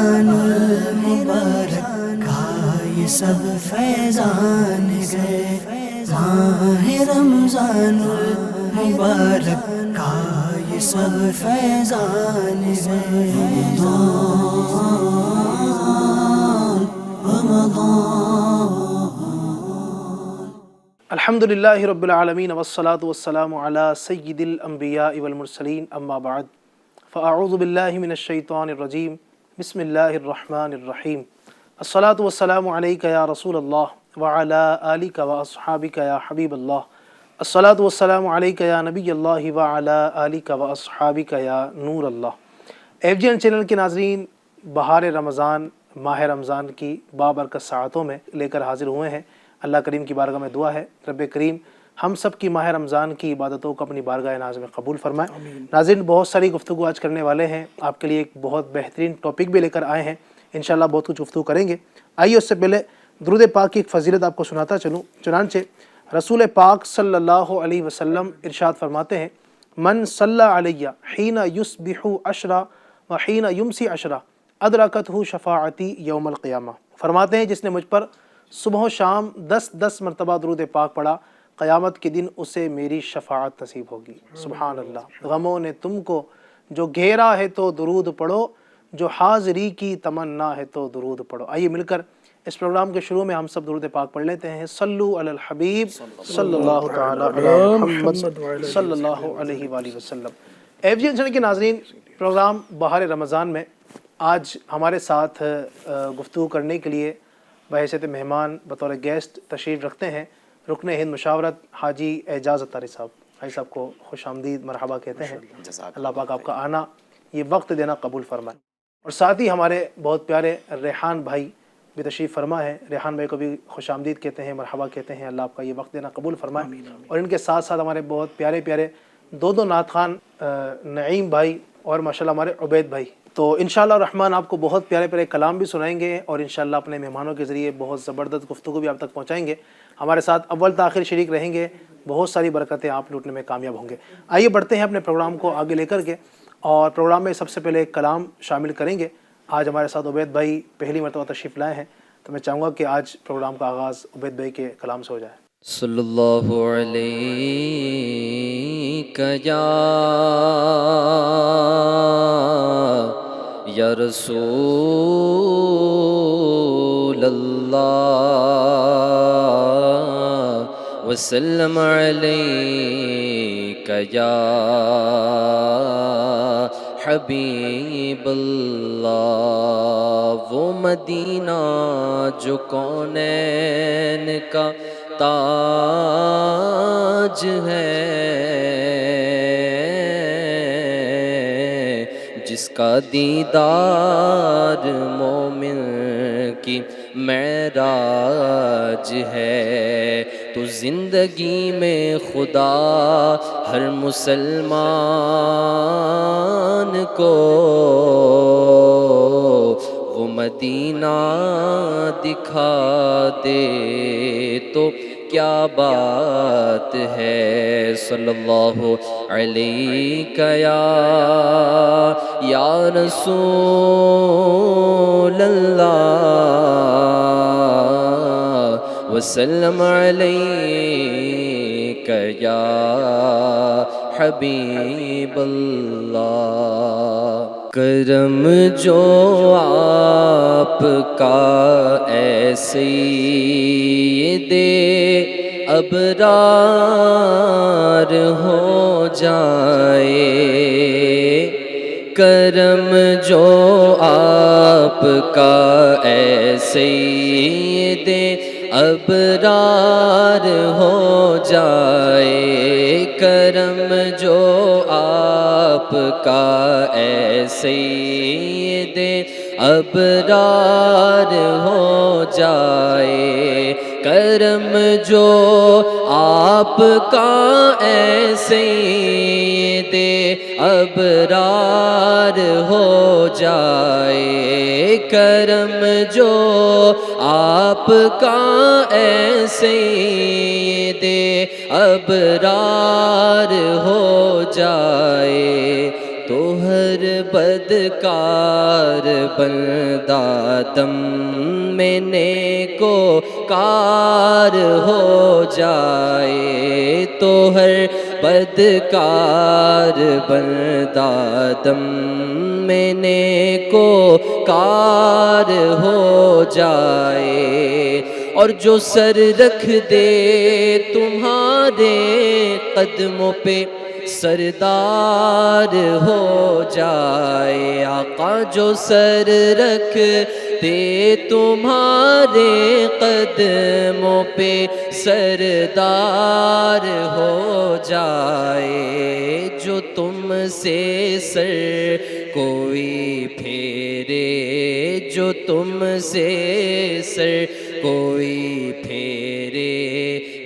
رمضان المبارک کا یہ سب فیضان گئے، ماہ رمضان المبارک کا یہ سب فیضان گئے۔ الحمدللہ رب العالمین والصلاة والسلام علی سید الانبیاء والمرسلین، اما بعد فاعوذ باللہ من الشیطان الرجیم، بسم اللہ الرحمن الرحیم۔ الصلاة والسلام علیک یا رسول اللہ وعلی آلک واصحابک یا حبیب اللہ۔ الصلاة والسلام علیک یا نبی اللہ وعلی آلک واصحابک یا نور اللہ۔ FGN چینل کے ناظرین، بہار رمضان، ماہ رمضان کی بابرکت ساعتوں میں لے کر حاضر ہوئے ہیں۔ اللہ کریم کی بارگاہ میں دعا ہے رب کریم ہم سب کی ماہ رمضان کی عبادتوں کو اپنی بارگاہ ناز میں قبول فرمائے۔ ناظرین، بہت ساری گفتگو آج کرنے والے ہیں، آپ کے لیے ایک بہت بہترین ٹاپک بھی لے کر آئے ہیں، انشاءاللہ بہت کچھ گفتگو کریں گے۔ آئیے اس سے پہلے درود پاک کی ایک فضیلت آپ کو سناتا چلوں۔ چنانچہ رسول پاک صلی اللہ علیہ وسلم ارشاد فرماتے ہیں، من صلی علیہ حین یصبح عشرہ وحین یمسی عشرہ ادرکتہ شفاعتی یوم القیامہ۔ فرماتے ہیں جس نے مجھ پر صبح و شام 10 مرتبہ درود پاک پڑھا، قیامت کے دن اسے میری شفاعت نصیب ہوگی۔ سبحان اللہ۔ غموں نے تم کو جو گھیرا ہے تو درود پڑھو، جو حاضری کی تمنا ہے تو درود پڑھو۔ آئیے مل کر اس پروگرام کے شروع میں ہم سب درود پاک پڑھ لیتے ہیں۔ صلو علی الحبیب صلی اللہ تعالی علی محمد صلی اللہ علیہ وآلہ وسلم۔ FGN چینل کے ناظرین، پروگرام بہار رمضان میں آج ہمارے ساتھ گفتگو کرنے کے لیے بحیثیت مہمان بطور گیسٹ تشریف رکھتے ہیں رکن ہند مشاورت حاجی اعجاز اتاری صاحب۔ حاجی صاحب کو خوش آمدید مرحبا کہتے ہیں۔ اللہ پاک آپ کا آنا، یہ وقت دینا قبول فرمائے۔ اور ساتھ ہی ہمارے بہت پیارے ریحان بھائی بھی تشریف فرما ہے، ریحان بھائی کو بھی خوش آمدید کہتے ہیں، مرحبا کہتے ہیں۔ اللہ آپ کا یہ وقت دینا قبول فرمائے۔ اور ان کے ساتھ ساتھ ہمارے بہت پیارے پیارے دو نعت خوان نعیم بھائی اور ماشاءاللہ ہمارے عبید بھائی، تو انشاءاللہ الرحمن آپ کو بہت پیارے پیارے کلام بھی سنائیں گے اور انشاءاللہ اپنے مہمانوں کے ذریعے بہت زبردست گفتگو بھی آپ تک پہنچائیں گے۔ ہمارے ساتھ اول تاخیر شریک رہیں گے، بہت ساری برکتیں آپ لوٹنے میں کامیاب ہوں گے۔ آئیے بڑھتے ہیں اپنے پروگرام کو آگے لے کر کے، اور پروگرام میں سب سے پہلے ایک کلام شامل کریں گے۔ آج ہمارے ساتھ عبید بھائی پہلی مرتبہ تشریف لائے ہیں، تو میں چاہوں گا کہ آج پروگرام کا آغاز عبید بھائی کے کلام سے ہو جائے۔ صلی اللہ علیہ یا رسول اللہ، وسلم علیک یا حبیب اللہ۔ وہ مدینہ جو کونین کا تاج ہے، جس کا دیدار مومن کی معراج ہے، تو زندگی میں خدا ہر مسلمان کو وہ مدینہ دکھا دے تو کیا بات ہے۔ صلی اللہ علیہ یا رسول اللہ، وسلم علیک یا حبیب اللہ۔ کرم جو آپ کا ایسے دے ابرار ہو جائے، کرم جو آپ کا ایسے دے ابرار ہو جائے، کرم جو آپ کا ایسے دے ابرار ہو جائے، کرم جو آپ کا ایسے دے ابرار ہو جائے، کرم جو آپ کا ایسے دے ابرار ہو جائے، تو ہر ہر بدکار بندہ دم میں نیکو کار ہو جائے، تو ہر بدکار بندہ دم میں نیکو کار ہو جائے، اور جو سر رکھ دے تمہارے قدموں پہ سردار ہو جائے، آقا جو سر رکھ دے تمہارے قدموں پہ سردار ہو جائے، جو تم سے سر کوئی پھیرے، جو تم سے سر کوئی پھیرے،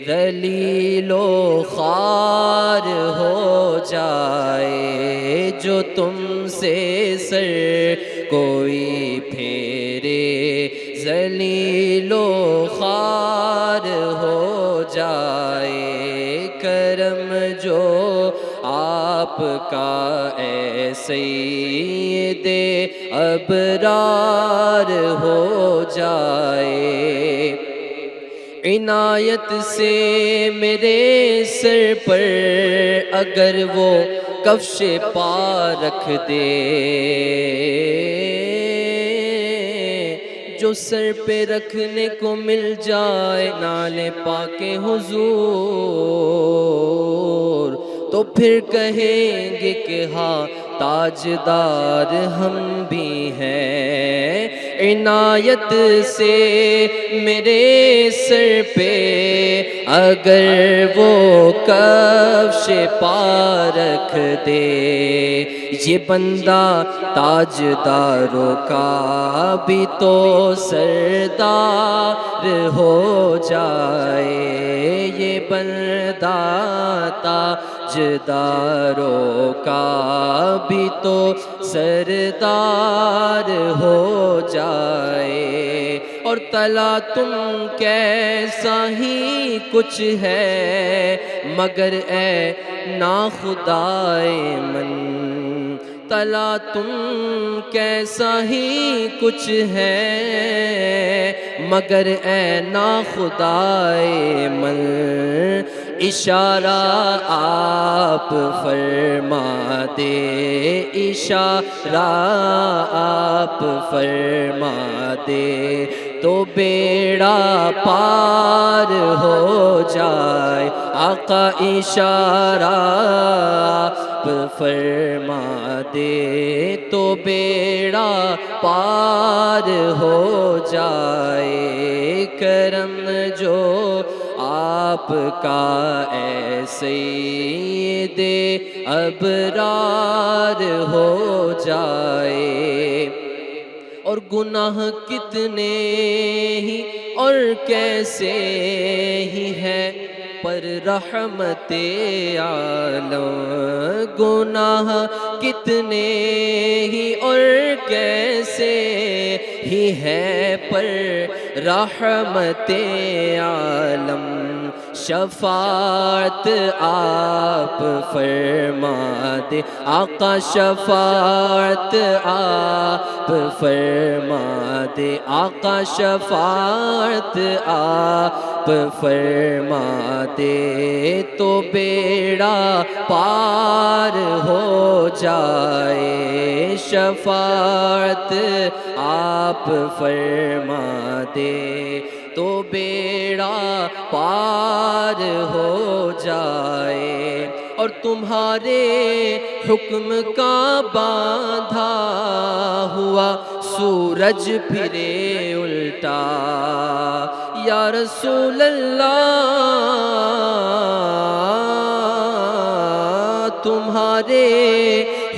ذلیل و خوار ہو جائے، جو تم سے سر کوئی پھیرے، ذلیل و خوار ہو جائے، کرم جو آپ کا اے سید ابرار ہو جائے، عنایت سے میرے سر پر اگر وہ کفش پا رکھ دے، جو سر پہ رکھنے کو مل جائے نال پاک حضور، تو پھر کہیں گے کہ ہاں تاجدار ہم بھی ہیں، عنایت سے میرے سر پہ اگر وہ کفش پا رکھ دے، یہ بندہ تاجداروں کا بھی تو سردار ہو جائے، یہ بندہ تاجداروں کا بھی تو سردار ہو جائے، اور تلا تم کیسا ہی کچھ ہے مگر اے ناخدائے من، تلا تم کیسا ہی کچھ ہے مگر اے ناخدائے من، اشارہ آپ فرما دے، اشارہ آپ فرما دے، تو بیڑا پار ہو جائے، آقا اشارہ آپ فرما دے، تو بیڑا پار ہو جائے، کرم جو آپ کا اے سید ابرار ہو جائے، اور گناہ کتنے ہی اور کیسے ہی ہے پر رحمت عالم، گناہ کتنے ہی اور کیسے ہی ہے پر رحمت عالم، شفاعت آپ فرما دے، آقا شفاعت آپ فرما دے، آقا شفاعت آپ فرما دے، تو بیڑا پار ہو جائے، شفاعت آپ فرما دے، تو بیڑا پار ہو جائے، اور تمہارے حکم کا باندھا ہوا سورج پھرے الٹا، یا رسول اللہ تمہارے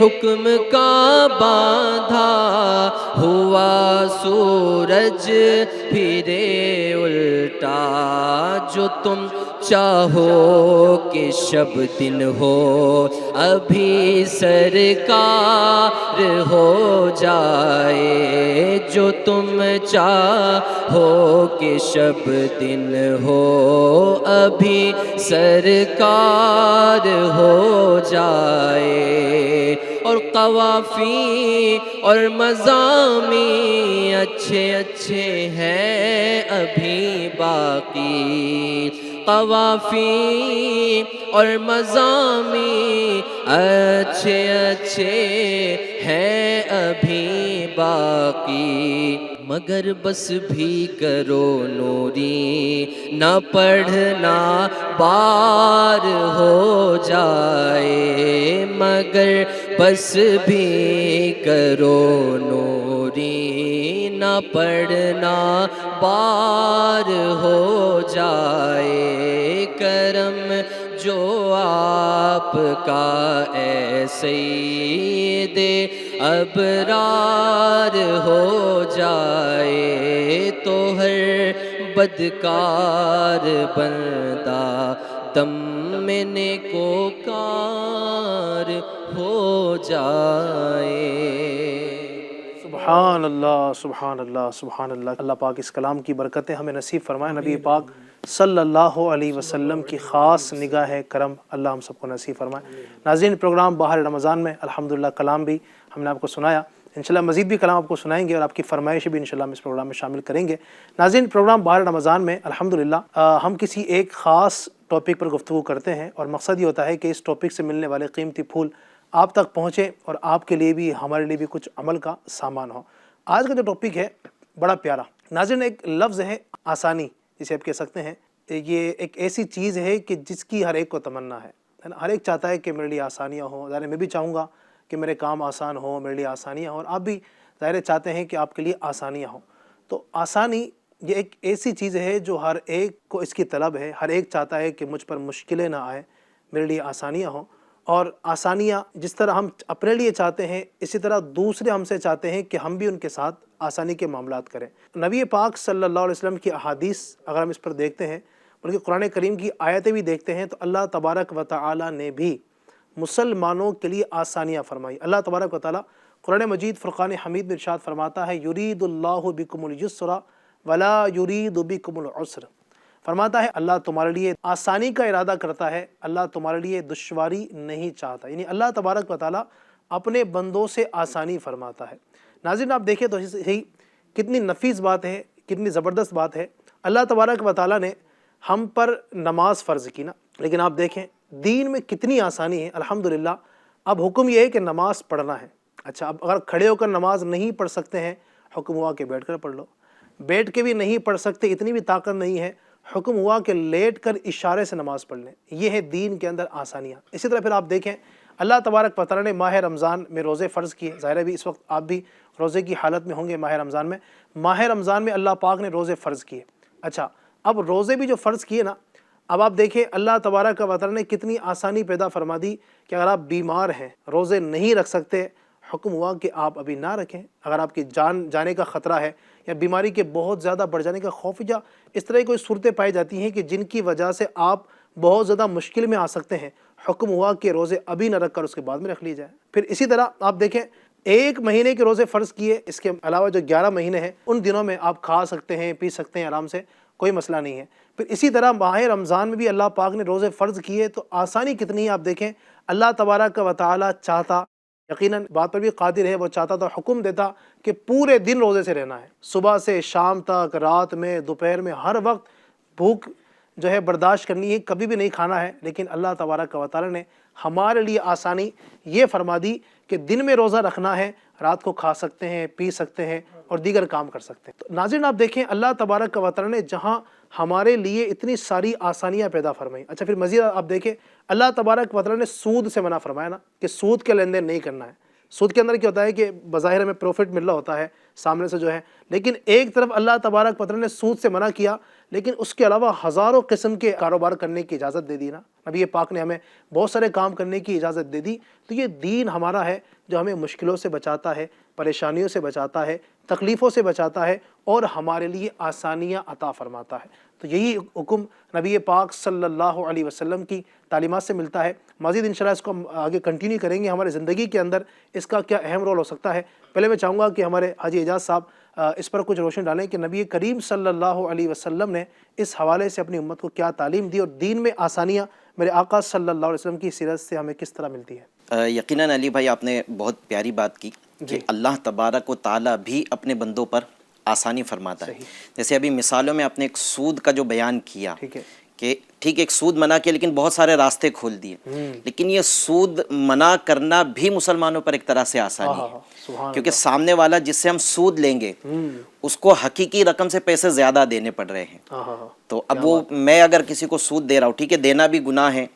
حکم کا باندھا ہوا سورج پھرے الٹا، جو تم چاہو کہ شب دن ہو ابھی سرکار ہو جائے، جو تم چاہو کہ شب دن ہو ابھی سرکار ہو جائے، اور قوافی اور مضامین اچھے اچھے ہیں ابھی باقی، قوافی اور مضامین اچھے اچھے ہیں ابھی باقی، مگر بس بھی کرو نوری نہ پڑھنا بار ہو جائے، مگر بس بھی کرو نوری نہ پڑھنا بار ہو جائے، کرم جو آپ کا اے سید ابرار ہو جائے، تو ہر بدکار بندہ دم میں نیکوکار ہو جائے۔ سبحان اللہ، سبحان اللہ، سبحان اللہ۔ اللہ پاک اس کلام کی برکتیں ہمیں نصیب فرمائے، نبی پاک صلی اللہ علیہ وسلم کی خاص نگاہ کرم اللہ ہم سب کو نصیب فرمائے۔ ناظرین، پروگرام بہار رمضان میں الحمدللہ کلام بھی ہم نے آپ کو سنایا، انشاءاللہ مزید بھی کلام آپ کو سنائیں گے اور آپ کی فرمائش بھی انشاءاللہ ہم اس پروگرام میں شامل کریں گے۔ ناظرین، پروگرام بہار رمضان میں الحمدللہ ہم کسی ایک خاص ٹاپک پر گفتگو کرتے ہیں، اور مقصد یہ ہوتا ہے کہ اس ٹاپک سے ملنے والے قیمتی پھول آپ تک پہنچے اور آپ کے لیے بھی ہمارے لیے بھی کچھ عمل کا سامان ہو۔ آج کا جو ٹاپک ہے بڑا پیارا ناظرین، ایک لفظ ہے آسانی، جسے آپ کہہ سکتے ہیں یہ ایک ایسی چیز ہے کہ جس کی ہر ایک کو تمنا ہے نا، ہر ایک چاہتا ہے کہ میرے لیے آسانیاں ہوں، ظاہر میں بھی چاہوں گا کہ میرے کام آسان ہوں، میرے لیے آسانیاں ہوں، اور آپ بھی ظاہر چاہتے ہیں کہ آپ کے لیے آسانیاں ہوں۔ تو آسانی یہ ایک ایسی چیز ہے جو ہر ایک کو اس کی طلب ہے، ہر ایک چاہتا ہے کہ مجھ پر مشکلیں نہ آئیں، میرے لیے آسانیاں ہوں، اور آسانیاں جس طرح ہم اپنے لیے چاہتے ہیں اسی طرح دوسرے ہم سے چاہتے ہیں کہ ہم بھی ان کے ساتھ آسانی کے معاملات کریں۔ نبی پاک صلی اللہ علیہ وسلم کی احادیث اگر ہم اس پر دیکھتے ہیں، بلکہ قرآن کریم کی آیتیں بھی دیکھتے ہیں، تو اللہ تبارک و تعالی نے بھی مسلمانوں کے لیے آسانیاں فرمائی۔ اللہ تبارک و تعالی قرآن مجید فرقان حمید میں ارشاد فرماتا ہے، یرید اللہ بکم اليسر ولا یرید بکم العسر، فرماتا ہے اللہ تمہارے لیے آسانی کا ارادہ کرتا ہے، اللہ تمہارے لیے دشواری نہیں چاہتا، یعنی اللہ تبارک و تعالی اپنے بندوں سے آسانی فرماتا ہے۔ ناظرین، آپ دیکھیں تو صحیح کتنی نفیس بات ہے، کتنی زبردست بات ہے۔ اللہ تبارک و تعالی نے ہم پر نماز فرض کی نا، لیکن آپ دیکھیں دین میں کتنی آسانی ہے الحمدللہ۔ اب حکم یہ ہے کہ نماز پڑھنا ہے۔ اچھا، اب اگر کھڑے ہو کر نماز نہیں پڑھ سکتے ہیں، حکم ہوا کہ بیٹھ کر پڑھ لو، بیٹھ کے بھی نہیں پڑھ سکتے، اتنی بھی طاقت نہیں ہے، حکم ہوا کہ لیٹ کر اشارے سے نماز پڑھ لیں۔ یہ ہے دین کے اندر آسانیاں۔ اسی طرح پھر آپ دیکھیں اللہ تبارک و تعالی نے ماہ رمضان میں روزے فرض کیے، ظاہر ہے بھی اس وقت آپ بھی روزے کی حالت میں ہوں گے۔ ماہ رمضان میں اللہ پاک نے روزے فرض کیے۔ اچھا، اب روزے بھی جو فرض کیے نا، اب آپ دیکھیں اللہ تبارک و تعالی نے کتنی آسانی پیدا فرما دی کہ اگر آپ بیمار ہیں، روزے نہیں رکھ سکتے، حکم ہوا کہ آپ ابھی نہ رکھیں۔ اگر آپ کی جان جانے کا خطرہ ہے یا بیماری کے بہت زیادہ بڑھ جانے کا خوف، یا اس طرح کی کوئی صورتیں پائی جاتی ہیں کہ جن کی وجہ سے آپ بہت زیادہ مشکل میں آ سکتے ہیں، حکم ہوا کہ روزے ابھی نہ رکھ کر اس کے بعد میں رکھ لیے جائیں۔ پھر اسی طرح آپ دیکھیں ایک مہینے کے روزے فرض کیے، اس کے علاوہ جو 11 مہینے ہیں ان دنوں میں آپ کھا سکتے ہیں، پی سکتے ہیں آرام سے، کوئی مسئلہ نہیں ہے۔ پھر اسی طرح ماہ رمضان میں بھی اللہ پاک نے روزے فرض کیے، تو آسانی کتنی ہے آپ دیکھیں۔ اللہ تبارک و تعالی چاہتا، یقیناً بات پر بھی قادر ہے، وہ چاہتا تو حکم دیتا کہ پورے دن روزے سے رہنا ہے، صبح سے شام تک، رات میں، دوپہر میں، ہر وقت بھوک جو ہے برداشت کرنی ہے، کبھی بھی نہیں کھانا ہے۔ لیکن اللہ تبارک و تعالی نے ہمارے لیے آسانی یہ فرما دی کہ دن میں روزہ رکھنا ہے، رات کو کھا سکتے ہیں، پی سکتے ہیں اور دیگر کام کر سکتے ہیں۔ تو ناظرین، آپ دیکھیں اللہ تبارک و تعالی نے جہاں ہمارے لیے اتنی ساری آسانیاں پیدا فرمائی۔ اچھا، پھر مزید آپ دیکھیں اللہ تبارک و تعالی نے سود سے منع فرمایا نا، کہ سود کے لین دین نہیں کرنا ہے۔ سود کے اندر کیا ہوتا ہے کہ بظاہر ہمیں پروفٹ مل رہا ہوتا ہے سامنے سے جو ہے، لیکن ایک طرف اللہ تبارک و تعالی نے سود سے منع کیا، لیکن اس کے علاوہ ہزاروں قسم کے کاروبار کرنے کی اجازت دے دی نا۔ نبی پاک نے ہمیں بہت سارے کام کرنے کی اجازت دے دی۔ تو یہ دین ہمارا ہے جو ہمیں مشکلوں سے بچاتا ہے، پریشانیوں سے بچاتا ہے، تکلیفوں سے بچاتا ہے، اور ہمارے لیے آسانیاں عطا فرماتا ہے۔ تو یہی حکم نبی پاک صلی اللہ علیہ وسلم کی تعلیمات سے ملتا ہے۔ مزید انشاءاللہ اس کو ہم آگے کنٹینیو کریں گے، ہمارے زندگی کے اندر اس کا کیا اہم رول ہو سکتا ہے۔ پہلے میں چاہوں گا کہ ہمارے حاجی اعجاز صاحب اس پر کچھ روشن ڈالیں کہ نبی کریم صلی اللہ علیہ وسلم نے اس حوالے سے اپنی امت کو کیا تعلیم دی، اور دین میں آسانیاں میرے آقا صلی اللہ علیہ وسلم کی سیرت سے ہمیں کس طرح ملتی ہے۔ یقیناً علی بھائی آپ نے بہت پیاری بات کی کہ اللہ تبارک و تعالیٰ بھی اپنے بندوں پر آسانی فرماتا ہے۔ جیسے ابھی مثالوں میں آپ نے ایک سود کا جو بیان کیا کہ ٹھیک ایک سود منع کیا لیکن بہت سارے راستے کھول دیے، لیکن یہ سود منع کرنا بھی مسلمانوں پر ایک طرح سے آسانی ہے، کیونکہ سامنے والا جس سے ہم سود لیں گے اس کو حقیقی رقم سے پیسے زیادہ دینے پڑ رہے ہیں۔ تو اب وہ میں اگر کسی کو سود دے رہا ہوں، ٹھیک ہے دینا بھی گناہ ہے،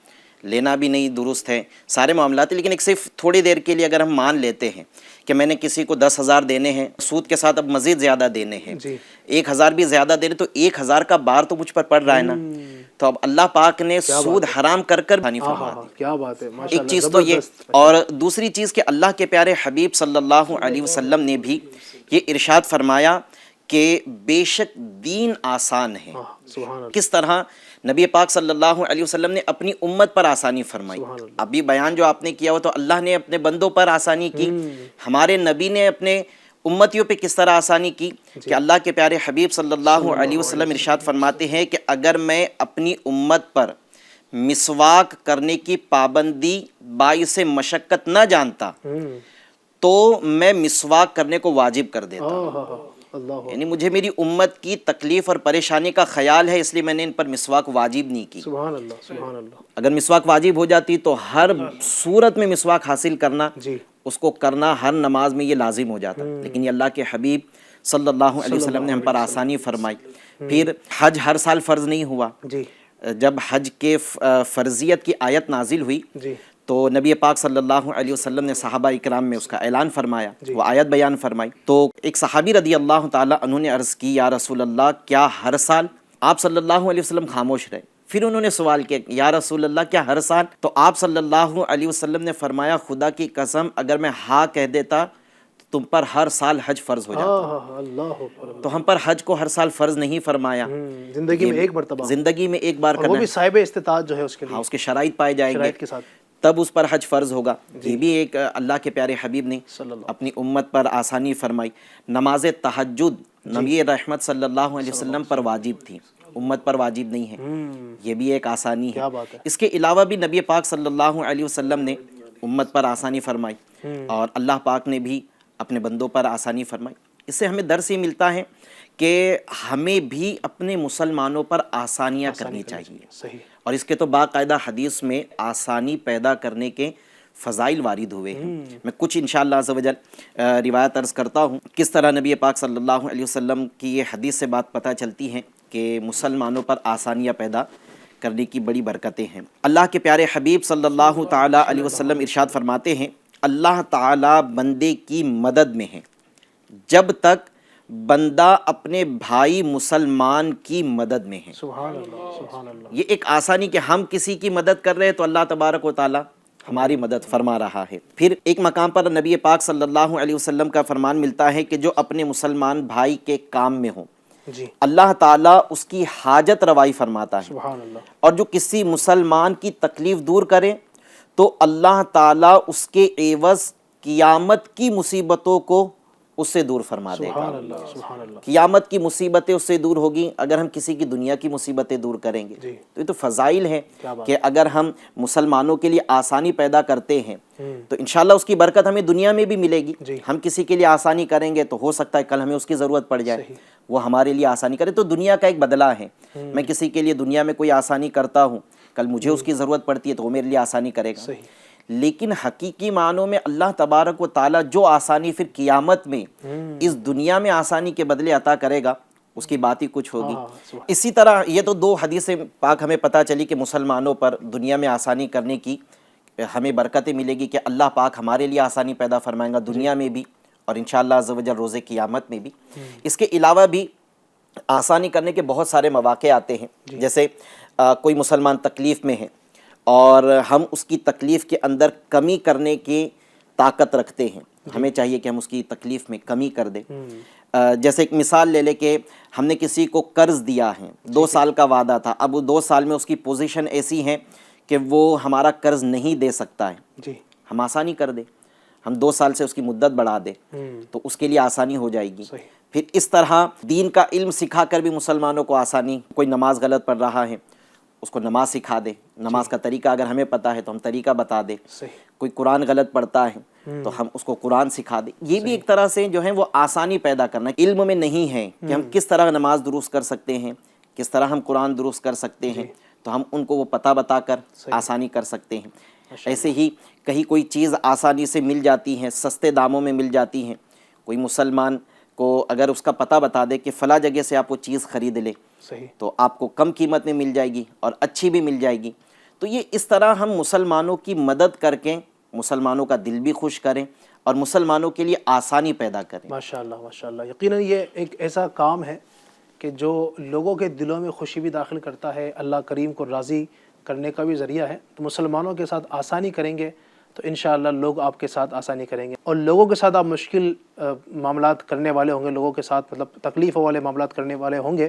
لینا بھی نہیں درست ہے، سارے معاملات ہیں، لیکن ایک صرف تھوڑی دیر کے لیے اگر ہم مان لیتے ہیں کہ میں نے کسی کو 10,000 دینے ہیں، سود کے ساتھ اب مزید زیادہ دینے ہیں، 1,000 بھی زیادہ دینے، تو 1,000 کا بار تو مجھ پر پڑ رہا ہے نا۔ تو اب اللہ پاک نے سود حرام کر فرما دی۔ کیا بات ہے، ایک چیز تو یہ، اور دوسری چیز کہ اللہ کے پیارے حبیب صلی اللہ علیہ وسلم نے بھی یہ ارشاد فرمایا کہ بے شک دین آسان ہے۔ کس طرح نبی پاک صلی اللہ علیہ وسلم نے اپنی امت پر آسانی فرمائی۔ ابھی بیان جو آپ نے کیا وہ تو اللہ نے اپنے بندوں پر آسانی کی، ہمارے نبی نے اپنے امتیوں پہ کس طرح آسانی کی کہ اللہ کے پیارے حبیب صلی اللہ علیہ وسلم ارشاد فرماتے ہیں کہ اگر میں اپنی امت پر مسواک کرنے کی پابندی باعث مشقت نہ جانتا تو میں مسواک کرنے کو واجب کر دیتا، یعنی مجھے میری امت کی تکلیف اور پریشانی کا خیال ہے اس لیے میں نے ان پر مسواک واجب نہیں کی۔ سبحان اللہ، سبحان اللہ۔ اگر مسواک واجب ہو جاتی تو ہر صورت میں مسواک حاصل کرنا، اس کو کرنا ہر نماز میں یہ لازم ہو جاتا، لیکن یہ اللہ کے حبیب صلی اللہ علیہ وسلم نے ہم پر آسانی فرمائی۔ پھر حج ہر سال فرض نہیں ہوا، جب حج کے فرضیت کی آیت نازل ہوئی تو نبی پاک صلی اللہ علیہ وسلم نے صحابہ اکرام میں اس کا اعلان فرمایا، وہ آیت بیان فرمائی۔ تو ایک صحابی رضی اللہ تعالیٰ عنہ نے عرض کی یا رسول اللہ کیا ہر سال؟ آپ صلی اللہ علیہ وسلم خاموش رہے۔ پھر انہوں نے سوال کیا یا رسول اللہ کیا ہر سال؟ تو آپ صلی اللہ علیہ وسلم نے فرمایا خدا کی قسم اگر میں ہاں کہہ دیتا تو تم پر ہر سال حج فرض ہو جاتا۔ تو ہم پر حج کو ہر سال فرض نہیں فرمایا، زندگی میں ایک مرتبہ، زندگی میں ایک بار کرنا، وہ بھی صاحب استطاعت جو ہے اس کے لیے، اس کے شرائط پائے جائیں گے کے ساتھ، تب اس پر حج فرض ہوگا۔ یہ بھی ایک اللہ کے پیارے حبیب نے اپنی امت پر آسانی فرمائی۔ نماز تہجد نبی رحمت صلی اللہ علیہ وسلم پر واجب تھی، امت پر واجب نہیں ہے، یہ بھی ایک آسانی ہے۔ اس کے علاوہ بھی نبی پاک صلی اللہ علیہ وسلم نے امت پر آسانی فرمائی اور اللہ پاک نے بھی اپنے بندوں پر آسانی فرمائی۔ اس سے ہمیں درس یہ ملتا ہے کہ ہمیں بھی اپنے مسلمانوں پر آسانیاں کرنی چاہیے، اور اس کے تو باقاعدہ حدیث میں آسانی پیدا کرنے کے فضائل وارد ہوئے ہیں۔ میں کچھ انشاءاللہ عز و جل روایت عرض کرتا ہوں کس طرح نبی پاک صلی اللہ علیہ وسلم کی یہ حدیث سے بات پتہ چلتی ہے کہ مسلمانوں پر آسانیاں پیدا کرنے کی بڑی برکتیں ہیں۔ اللہ کے پیارے حبیب صلی اللہ تعالیٰ علیہ وسلم ارشاد فرماتے ہیں اللہ تعالیٰ بندے کی مدد میں ہے جب تک بندہ اپنے بھائی مسلمان کی مدد میں ہے۔ سبحان اللہ، سبحان اللہ۔ یہ ایک آسانی کہ ہم کسی کی مدد کر رہے ہیں تو اللہ تبارک و تعالیٰ ہماری مدد فرما رہا ہے۔ پھر ایک مقام پر نبی پاک صلی اللہ علیہ وسلم کا فرمان ملتا ہے کہ جو اپنے مسلمان بھائی کے کام میں ہو اللہ تعالیٰ اس کی حاجت روائی فرماتا ہے، سبحان اللہ۔ اور جو کسی مسلمان کی تکلیف دور کرے تو اللہ تعالیٰ اس کے عوض قیامت کی مصیبتوں کو اس سے دور فرما دے گا۔ سبحان اللہ۔ قیامت کی مصیبتیں اس سے دور ہوگی اگر ہم کسی کی دنیا کی مصیبتیں دور کریں گے۔ تو یہ تو فضائل ہے کہ اگر ہم مسلمانوں کے لیے آسانی پیدا کرتے ہیں تو انشاءاللہ اس کی برکت ہمیں دنیا میں بھی ملے گی۔ ہم کسی کے لیے آسانی کریں گے تو ہو سکتا ہے کل ہمیں اس کی ضرورت پڑ جائے، وہ ہمارے لیے آسانی کرے، تو دنیا کا ایک بدلہ ہے۔ میں کسی کے لیے دنیا میں کوئی آسانی کرتا ہوں، کل مجھے اس کی ضرورت پڑتی ہے تو وہ میرے لیے آسانی کرے گا۔ لیکن حقیقی معنوں میں اللہ تبارک و تعالیٰ جو آسانی پھر قیامت میں اس دنیا میں آسانی کے بدلے عطا کرے گا اس کی بات ہی کچھ ہوگی۔ اسی طرح یہ تو دو حدیث پاک ہمیں پتہ چلی کہ مسلمانوں پر دنیا میں آسانی کرنے کی ہمیں برکتیں ملے گی کہ اللہ پاک ہمارے لیے آسانی پیدا فرمائیں گا دنیا میں بھی اور انشاءاللہ عز و جل روز قیامت میں بھی۔ اس کے علاوہ بھی آسانی کرنے کے بہت سارے مواقع آتے ہیں، جیسے کوئی مسلمان تکلیف میں ہے اور ہم اس کی تکلیف کے اندر کمی کرنے کی طاقت رکھتے ہیں ہمیں چاہیے کہ ہم اس کی تکلیف میں کمی کر دیں. جیسے ایک مثال لے لے کہ ہم نے کسی کو قرض دیا ہے، 2 سال کا وعدہ تھا، اب وہ 2 سال میں اس کی پوزیشن ایسی ہے کہ وہ ہمارا قرض نہیں دے سکتا ہے. جی ہم آسانی کر دیں، ہم 2 سال سے اس کی مدت بڑھا دیں تو اس کے لیے آسانی ہو جائے گی. صحیح. پھر اس طرح دین کا علم سکھا کر بھی مسلمانوں کو آسانی. کوئی نماز غلط پڑھ رہا ہے اس کو نماز سکھا دے، نماز کا طریقہ اگر ہمیں پتہ ہے تو ہم طریقہ بتا دیں. صحیح. کوئی قرآن غلط پڑھتا ہے تو ہم اس کو قرآن سکھا دیں. یہ بھی ایک طرح سے جو ہے وہ آسانی پیدا کرنا. علم میں نہیں ہے کہ ہم کس طرح نماز درست کر سکتے ہیں، کس طرح ہم قرآن درست کر سکتے ہیں، تو ہم ان کو وہ پتہ بتا کر آسانی کر سکتے ہیں. ایسے ہی کہیں کوئی چیز آسانی سے مل جاتی ہے، سستے داموں میں مل جاتی ہیں. کوئی مسلمان کو اگر اس کا پتہ بتا دے کہ فلاں جگہ سے آپ وہ چیز خرید لیں صحیح. تو آپ کو کم قیمت میں مل جائے گی اور اچھی بھی مل جائے گی. تو یہ اس طرح ہم مسلمانوں کی مدد کر کے مسلمانوں کا دل بھی خوش کریں اور مسلمانوں کے لیے آسانی پیدا کریں. ماشاءاللہ ماشاءاللہ. یقیناً یہ ایک ایسا کام ہے کہ جو لوگوں کے دلوں میں خوشی بھی داخل کرتا ہے، اللہ کریم کو راضی کرنے کا بھی ذریعہ ہے. تو مسلمانوں کے ساتھ آسانی کریں گے تو انشاءاللہ لوگ آپ کے ساتھ آسانی کریں گے، اور لوگوں کے ساتھ آپ مشکل معاملات کرنے والے ہوں گے، لوگوں کے ساتھ مطلب تکلیف والے معاملات کرنے والے ہوں گے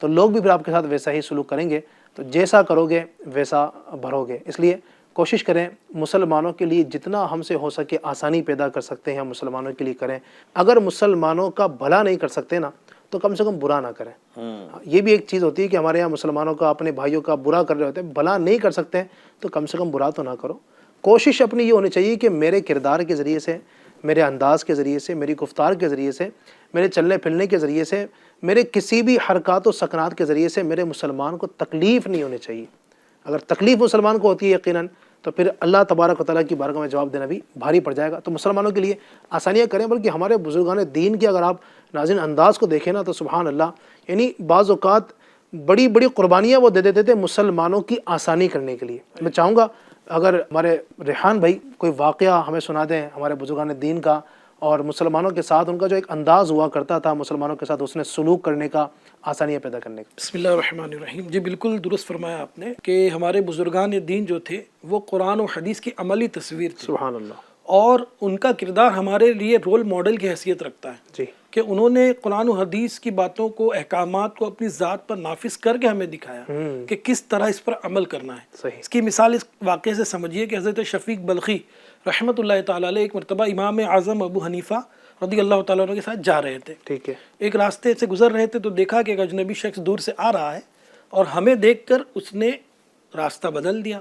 تو لوگ بھی پھر آپ کے ساتھ ویسا ہی سلوک کریں گے. تو جیسا کرو گے ویسا بھرو گے. اس لیے کوشش کریں مسلمانوں کے لیے جتنا ہم سے ہو سکے آسانی پیدا کر سکتے ہیں مسلمانوں کے لیے کریں. اگر مسلمانوں کا بھلا نہیں کر سکتے نا تو کم سے کم برا نہ کریں. یہ بھی ایک چیز ہوتی ہے کہ ہمارے یہاں مسلمانوں کا اپنے بھائیوں کا برا کر رہے ہوتے ہیں، بھلا نہیں کر سکتے تو کم سے کم برا تو نہ کرو. کوشش اپنی یہ ہونی چاہیے کہ میرے کردار کے ذریعے سے، میرے انداز کے ذریعے سے، میری گفتار کے ذریعے سے، میرے چلنے پھرنے کے ذریعے سے، میرے کسی بھی حرکات و سکنات کے ذریعے سے میرے مسلمان کو تکلیف نہیں ہونی چاہیے. اگر تکلیف مسلمان کو ہوتی ہے یقیناً تو پھر اللہ تبارک و تعالیٰ کی بارگاہ میں جواب دینا بھی بھاری پڑ جائے گا. تو مسلمانوں کے لیے آسانیاں کریں. بلکہ ہمارے بزرگان دین کے اگر آپ ناظرین انداز کو دیکھیں نا تو سبحان اللہ، یعنی بعض اوقات بڑی بڑی قربانیاں وہ دے دیتے تھے مسلمانوں کی آسانی کرنے کے لیے. میں چاہوں گا اگر ہمارے ریحان بھائی کوئی واقعہ ہمیں سنا دیں ہمارے بزرگان دین کا، اور مسلمانوں کے ساتھ ان کا جو ایک انداز ہوا کرتا تھا مسلمانوں کے ساتھ اس نے سلوک کرنے کا، آسانیاں پیدا کرنے کا. بسم اللہ الرحمن الرحیم. جی بالکل درست فرمایا آپ نے کہ ہمارے بزرگان دین جو تھے وہ قرآن و حدیث کی عملی تصویر تھی، سبحان اللہ. اور ان کا کردار ہمارے لیے رول ماڈل کی حیثیت رکھتا ہے. جی کہ انہوں نے قرآن و حدیث کی باتوں کو، احکامات کو اپنی ذات پر نافذ کر کے ہمیں دکھایا کہ کس طرح اس پر عمل کرنا ہے. صحیح. اس کی مثال اس واقعے سے سمجھیے کہ حضرت شفیق بلخی رحمۃ اللہ تعالیٰ علیہ ایک مرتبہ امام اعظم ابو حنیفہ رضی اللہ تعالیٰ عنہ کے ساتھ جا رہے تھے. ٹھیک ہے. ایک راستے سے گزر رہے تھے تو دیکھا کہ ایک اجنبی شخص دور سے آ رہا ہے، اور ہمیں دیکھ کر اس نے راستہ بدل دیا،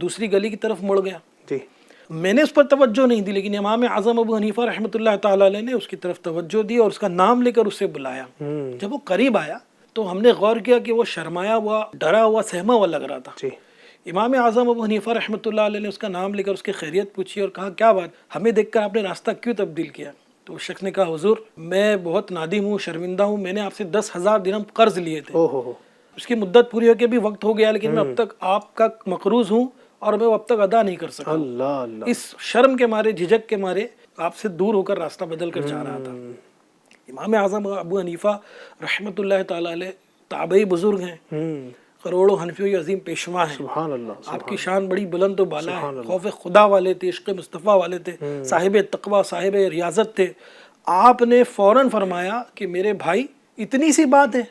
دوسری گلی کی طرف مڑ گیا. جی. میں نے اس پر توجہ نہیں دی، لیکن امام اعظم ابو حنیفہ رحمۃ اللہ تعالیٰ علیہ نے اس کی طرف توجہ دی اور اس کا نام لے کر اسے بلایا. جب وہ قریب آیا تو ہم نے غور کیا کہ وہ شرمایا ہوا، ڈرا ہوا، سہما ہوا لگ رہا تھا. جی. امام اعظم ابو حنیفہ رحمۃ اللہ علیہ نے اس کا نام لے کر اس کی خیریت پوچھی اور کہا کیا بات، ہمیں دیکھ کر آپ نے راستہ کیوں تبدیل کیا؟ تو اس شخص نے کہا حضور میں بہت نادم ہوں، شرمندہ ہوں، میں نے آپ سے 10,000 درہم قرض لیے تھے. اس کی مدت پوری ہو کے بھی وقت ہو گیا، لیکن میں اب تک آپ کا مقروض ہوں اور میں اب تک ادا نہیں کر سکا. اللہ اللہ. اس شرم کے مارے، جھجک کے مارے آپ سے دور ہو کر راستہ بدل کر جا رہا تھا. امام اعظم ابو حنیفہ رحمۃ اللہ تعالیٰ علیہ تابعی بزرگ ہیں، کروڑوں حنفیوں عظیم پیشوا ہیں. سبحان اللہ. آپ کی شان بڑی بلند و بالا ہے، خوف خدا والے تھے، عشق مصطفیٰ والے تھے، صاحب تقوی، صاحب ریاضت تھے. آپ نے فوراً فرمایا کہ میرے بھائی اتنی سی بات ہے،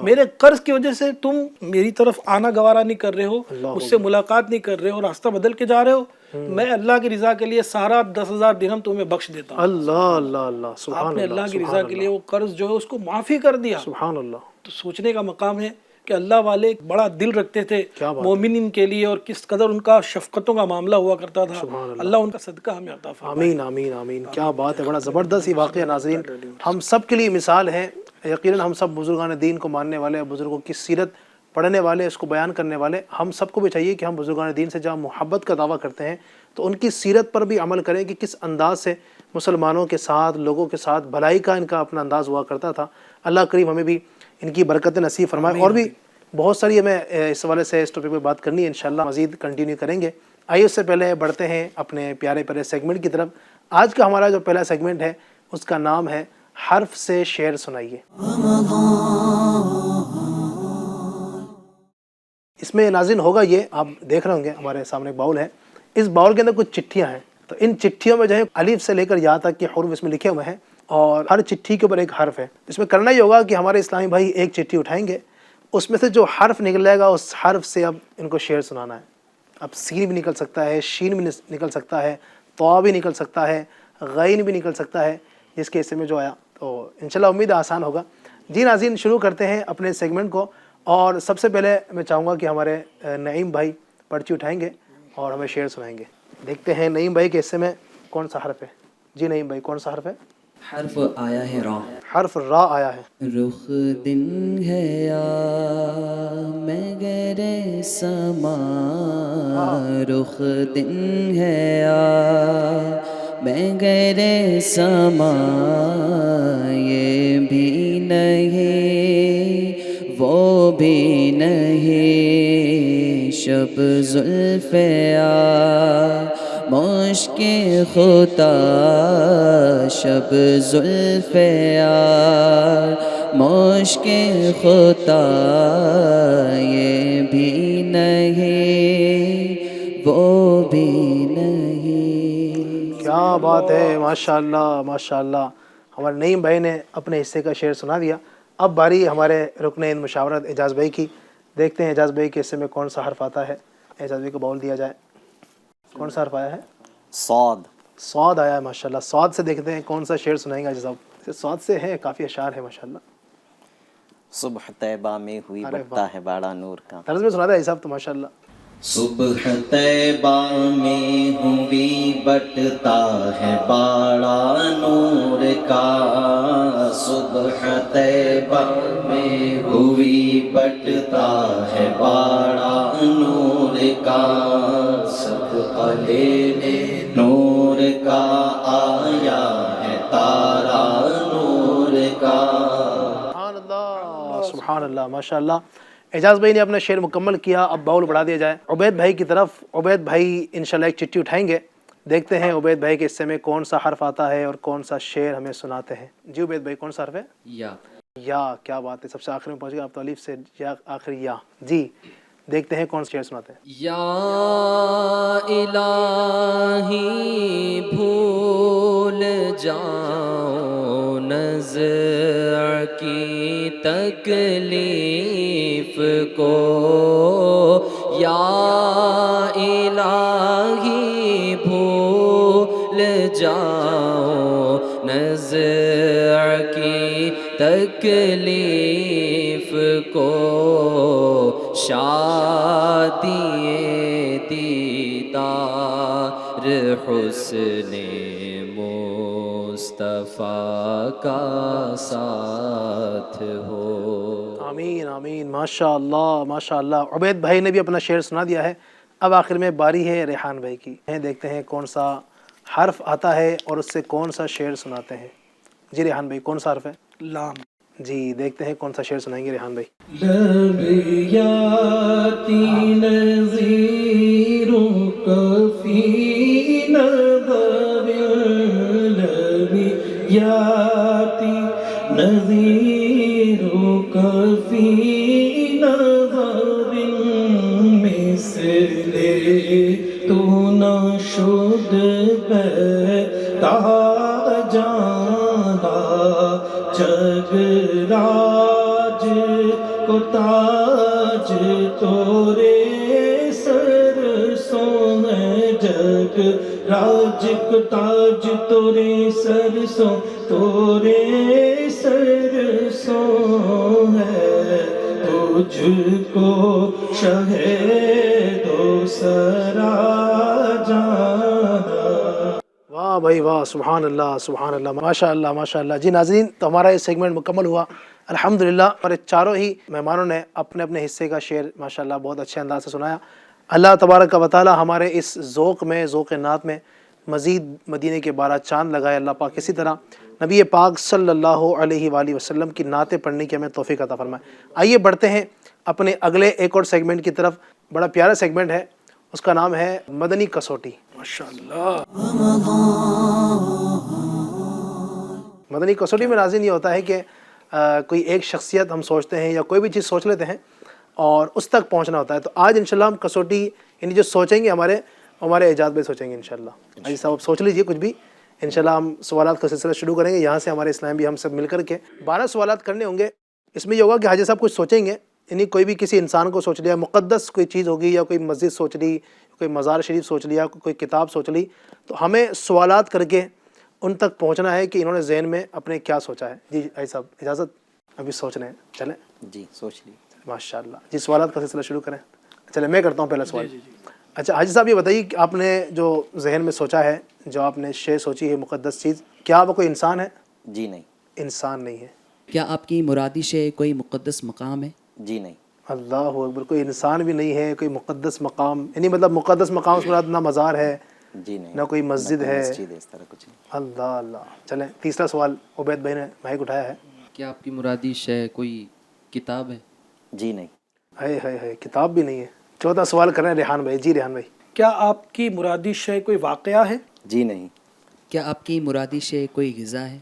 میرے قرض کی وجہ سے تم میری طرف آنا گوارا نہیں کر رہے ہو، مجھ سے ملاقات نہیں کر رہے ہو، راستہ بدل کے جا رہے ہو. میں اللہ کی رضا کے لیے سارا 10,000 درہم تمہیں بخش دیتا ہوں. اللہ اللہ اللہ. سبحان آپ نے اللہ کی رضا کے لیے وہ قرض جو ہے اس کو معافی کر دیا. سبحان اللہ. تو سوچنے کا مقام ہے کہ اللہ والے ایک بڑا دل رکھتے تھے مومنین کے لیے، اور کس قدر ان کا شفقتوں کا معاملہ ہوا کرتا تھا. اللہ ان کا صدقہ ہمیں عطا فرمائے. آمین آمین آمین. کیا بات ہے، بڑا زبردست یہ واقعہ ناظرین ہم سب کے لیے مثال ہے. یقیناً ہم سب بزرگان دین کو ماننے والے، بزرگوں کی سیرت پڑھنے والے، اس کو بیان کرنے والے، ہم سب کو بھی چاہیے کہ ہم بزرگان دین سے جہاں محبت کا دعویٰ کرتے ہیں تو ان کی سیرت پر بھی عمل کریں کہ کس انداز سے مسلمانوں کے ساتھ، لوگوں کے ساتھ بھلائی کا ان کا اپنا انداز ہوا کرتا تھا. اللہ کریم ہمیں بھی ان کی برکت نصیب فرمائے. اور بھی بہت ساری ہمیں اس حوالے سے اس ٹاپک پہ بات کرنی ہے، انشاءاللہ مزید کنٹینیو کریں گے. آئیے اس سے پہلے بڑھتے ہیں اپنے پیارے پیارے سیگمنٹ کی طرف. آج کا ہمارا جو پہلا سیگمنٹ ہے اس کا نام ہے حرف سے شعر سنائیے. اس میں ناظرین ہوگا یہ، آپ دیکھ رہے ہوں گے ہمارے سامنے ایک باؤل ہے، اس باؤل کے اندر کچھ چٹھیاں ہیں. تو ان چٹھیوں میں جو ہے الف سے لے کر یا تک کے حروف اس میں لکھے ہوئے ہیں، اور ہر چٹھی کے اوپر ایک حرف ہے۔ اس میں کرنا یہ ہوگا کہ ہمارے اسلامی بھائی ایک چٹھی اٹھائیں گے، اس میں سے جو حرف نکلے گا اس حرف سے اب ان کو شعر سنانا ہے۔ اب سین بھی نکل سکتا ہے، شین بھی نکل سکتا ہے، طا بھی نکل سکتا ہے، غین بھی نکل سکتا ہے، جس کے حصے میں جو آیا تو انشاءاللہ امید ہے آسان ہوگا۔ جی ناظرین، شروع کرتے ہیں اپنے سیگمنٹ کو، اور سب سے پہلے میں چاہوں گا کہ ہمارے نعیم بھائی پرچی اٹھائیں گے اور ہمیں شعر سنائیں گے۔ دیکھتے ہیں نعیم بھائی کے حصے میں کون سا حرف ہے۔ جی نعیم بھائی، کون سا حرف ہے؟ حرف آیا ہے را۔ حرف را آیا ہے۔ رخ دن ہے یا مگر سما، رخ دن ہے یا مگر سما، یہ بھی نہیں وہ بھی نہیں، شب زلف یا مشک خطا، شب زلف یار مشک خطا، یہ بھی نہیں وہ بھی نہیں۔ کیا بات ہے، ماشاءاللہ ماشاءاللہ، ہمارے نعیم بھائی نے اپنے حصے کا شعر سنا دیا۔ اب باری ہمارے رکن مشاورت اعجاز بھائی کی۔ دیکھتے ہیں اعجاز بھائی کے حصے میں کون سا حرف آتا ہے۔ اعجاز بھائی کو باول دیا جائے۔ کون سا حرف آیا ہے؟ صاد۔ صاد آیا ہے، ماشاءاللہ۔ صاد سے دیکھتے ہیں کون سا شعر سنائیں گا جناب۔ صاد سے ہے، کافی اشعار ہے ماشاءاللہ۔ صبح طیبہ میں ہوئی بٹتا ہے باڑا نور کا۔ طرز میں سنا دیا صاحب تو ماشاءاللہ۔ صبح طیبہ میں ہوئی بٹتا ہے باڑا نور کا، صبح طیبہ میں ہوئی بٹتا ہے باڑا نور کا، صدقہ لینے نور کا آیا ہے تارا نور کا۔ سبحان اللہ سبحان اللہ، ماشاءاللہ۔ اعجاز بھائی نے اپنا شعر مکمل کیا۔ اب باول بڑھا دیا جائے عبید بھائی کی طرف۔ عبید بھائی انشاءاللہ ایک چٹھی اٹھائیں گے۔ دیکھتے ہیں عبید بھائی کے حصے میں کون سا حرف آتا ہے اور کون سا شعر ہمیں سناتے ہیں۔ جی عبید بھائی، کون سا حرف ہے؟ یا۔ یا، کیا بات ہے، سب سے آخر میں پہنچ گیا آپ تو، الف سے یا آخری یا۔ جی دیکھتے ہیں کون سا شعر سناتے ہیں۔ یا الہی بھول جاؤں نزع کی تکلیف کو، یا الہی بھول جاؤں نزع کی تکلیف کو، شادی دیدار حسن مصطفیٰ کا ساتھ ہو۔ آمین آمین، ماشاء اللہ ماشاء اللہ۔ عبید بھائی نے بھی اپنا شعر سنا دیا ہے۔ اب آخر میں باری ہے ریحان بھائی کی۔ دیکھتے ہیں کون سا حرف آتا ہے اور اس سے کون سا شعر سناتے ہیں۔ جی ریحان بھائی، کون سا حرف ہے؟ لام۔ جی دیکھتے ہیں کون سا شعر سنائیں گے ریحان بھائی۔ لبیاتی نظیروں کا فی نظر، لبیاتی نظیروں کا فی نظر، مثل تو نہ شد پیدا جانا، جگ راج کو تاج تورے سر سوں ہے، جگ راج کو تاج تورے سر سوں، تورے سر سوں ہے، تجھ کو شہ دو سرا جانا۔ واہ بھائی واہ، سبحان اللہ سبحان اللہ، ماشاء اللہ ماشاء اللہ۔ جی ناظرین، تو ہمارا یہ سیگمنٹ مکمل ہوا الحمدللہ، اور چاروں ہی مہمانوں نے اپنے اپنے حصے کا شعر ماشاءاللہ بہت اچھے انداز سے سنایا۔ اللہ تبارک و تعالی ہمارے اس ذوق میں، ذوق نعت میں مزید مدینے کے 12 چاند لگائے اللہ پاک۔ اسی طرح نبی پاک صلی اللہ علیہ وآلہ وسلم کی نعتیں پڑھنے کی ہمیں توفیق عطا فرمائے۔ آئیے بڑھتے ہیں اپنے اگلے ایک اور سیگمنٹ کی طرف۔ بڑا پیارا سیگمنٹ ہے، اس کا نام ہے مدنی کسوٹی۔ ماشاءاللہ۔ مدنی کسوٹی میں ناظرین یہ ہوتا ہے کہ کوئی ایک شخصیت ہم سوچتے ہیں یا کوئی بھی چیز سوچ لیتے ہیں اور اس تک پہنچنا ہوتا ہے۔ تو آج انشاءاللہ ہم کسوٹی یعنی جو سوچیں گے ہمارے ہمارے ایجاد پہ سوچیں گے انشاءاللہ. حاجی صاحب آپ سوچ لیجئے کچھ بھی, انشاءاللہ ہم سوالات کا سلسلہ شروع کریں گے. یہاں سے ہمارے اسلام بھی ہم سب مل کر کے 12 سوالات کرنے ہوں گے. اس میں یہ ہوگا کہ حاجی صاحب کچھ سوچیں گے, یعنی کوئی بھی کسی انسان کو سوچ لیا, مقدس کوئی چیز ہوگی, یا کوئی مسجد سوچ لی, کوئی مزار شریف سوچ لیا, کوئی کتاب سوچ لی, تو ہمیں سوالات کر کے ان تک پہنچنا ہے کہ انہوں نے ذہن میں اپنے کیا سوچا ہے. جی حاجی صاحب اجازت, ابھی سوچ رہے ہیں, چلیں. جی سوچ لیجیے. ماشاءاللہ. جی سوالات کا سلسلہ شروع کریں. چلیں میں کرتا ہوں پہلا سوال. اچھا حاجی صاحب یہ بتائیے کہ آپ نے جو ذہن میں سوچا ہے, جو آپ نے شے سوچی ہے مقدس چیز, کیا وہ کوئی انسان ہے؟ جی نہیں. انسان نہیں ہے. کیا آپ کی مرادی شے کوئی مقدس مقام ہے؟ جی نہیں. اللہ اکبر. کوئی انسان بھی نہیں ہے, کوئی مقدس مقام, یعنی مطلب مقدس مقام سے مراد نہ مزار ہے, جی نہیں. نہ کوئی مسجد ہے. مسجد اس طرح کچھ نہیں. اللہ اللہ. چلیں تیسرا سوال, عبید بھائی نے مائک اٹھایا ہے. کیا آپ کی مرادی شے کوئی کتاب ہے؟ جی نہیں. ہے کتاب بھی نہیں ہے. چوتھا سوال کر رہے ہیں ریحان بھائی. جی ریحان بھائی. کیا آپ کی مرادی شے کوئی واقعہ ہے؟ جی نہیں. کیا آپ کی مرادی شے کوئی غذا ہے؟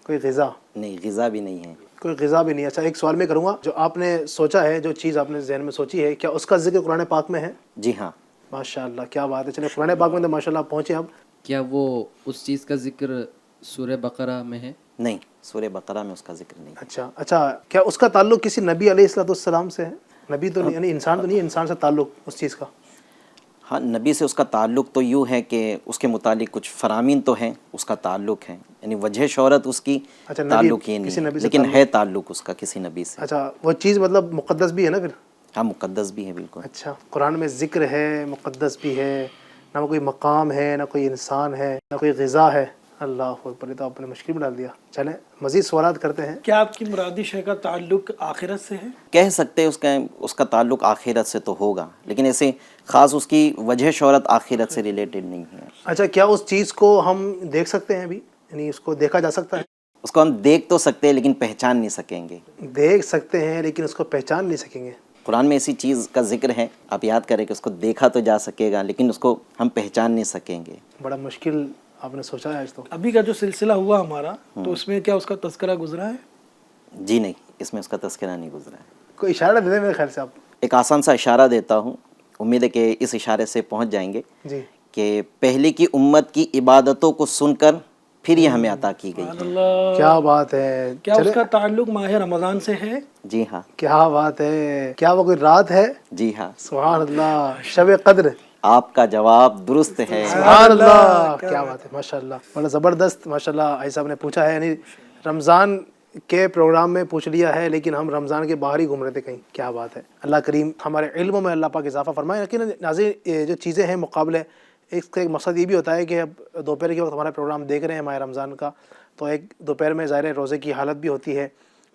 کوئی غذا نہیں, غذا بھی نہیں ہے. کوئی غذا بھی نہیں. اچھا ایک سوال میں کروں گا, جو آپ نے سوچا ہے, جو چیز آپ نے ذہن میں سوچی ہے, کیا اس کا ذکر قرآن پاک میں ہے؟ جی ہاں. ماشاءاللہ کیا بات ہے. چلیں قرآن پاک میں تو ماشاءاللہ آپ پہنچے. اب کیا وہ اس چیز کا ذکر سورہ بقرہ میں ہے؟ نہیں, سورہ بقرہ میں اس کا ذکر نہیں. اچھا کیا اس کا تعلق کسی نبی علیہ الصلوۃ والسلام سے ہے؟ نبی تو نہیں, یعنی انسان تو نہیں, انسان سے تعلق اس چیز کا. ہاں, نبی سے اس کا تعلق تو یوں ہے کہ اس کے متعلق کچھ فرامین تو ہیں, اس کا تعلق ہے, یعنی وجہ شہرت اس کی اچھا, تعلق یہ نہیں ہے, لیکن ہے تعلق اس کا کسی نبی سے. اچھا وہ چیز مطلب مقدس بھی ہے نا پھر؟ ہاں مقدس بھی ہے بالکل. اچھا قرآن میں ذکر ہے, مقدس بھی ہے, نہ کوئی مقام ہے, نہ کوئی انسان ہے, نہ کوئی غذا ہے. اللہ اکبر, یہ تو آپ نے مشکل میں ڈال دیا. چلیں مزید سوالات کرتے ہیں. کیا آپ کی مرادی شے کا تعلق آخرت سے ہے؟ کہہ سکتے اس کا تعلق آخرت سے تو ہوگا, لیکن ایسے خاص اس کی وجہ شہرت آخرت سے ریلیٹڈ نہیں ہے. اچھا کیا اس چیز کو ہم دیکھ سکتے ہیں ابھی, یعنی اس کو دیکھا جا سکتا ہے؟ اس کو ہم دیکھ تو سکتے ہیں لیکن پہچان نہیں سکیں گے. دیکھ سکتے ہیں لیکن اس کو پہچان نہیں سکیں گے. قرآن میں ایسی چیز کا ذکر ہے, آپ یاد کریں کہ اس کو دیکھا تو جا سکے گا لیکن اس کو ہم پہچان نہیں سکیں گے. بڑا مشکل آپ نے سوچا ہے آج تو. ابھی کا جو سلسلہ ہوا ہمارا, تو اس میں کیا اس کا تذکرہ گزرا ہے؟ جی نہیں, اس میں اس کا تذکرہ نہیں گزرا ہے. کوئی اشارہ دے دیں میرے خیال سے آپ. ایک آسان سا اشارہ دیتا ہوں, امید ہے کہ اس اشارے سے پہنچ جائیں گے. جی. کہ پہلے کی امت کی عبادتوں کو سن کر پھر یہ ہمیں عطا کی گئی ہے. کیا بات ہے. کیا اس کا تعلق ماہ رمضان سے ہے؟ جی ہاں. کیا بات ہے. کیا وہ کوئی رات ہے؟ جی ہاں. سبحان اللہ. شب قدر. آپ کا جواب درست ہے. سبحان اللہ. کیا بات ہے, ماشاءاللہ بڑا زبردست. ماشاءاللہ آئی صاحب نے پوچھا ہے, یعنی رمضان کے پروگرام میں پوچھ لیا ہے لیکن ہم رمضان کے باہر ہی گھوم رہے تھے کہیں. کیا بات ہے. اللہ کریم ہمارے علموں میں اللہ پاک اضافہ فرمائے. لیکن ناظرین یہ جو چیزیں ہیں مقابلے, اس کا ایک مقصد یہ بھی ہوتا ہے کہ اب دوپہر کے وقت ہمارا پروگرام دیکھ رہے ہیں ماہ رمضان کا, تو ایک دوپہر میں ظاہر روزے کی حالت بھی ہوتی ہے,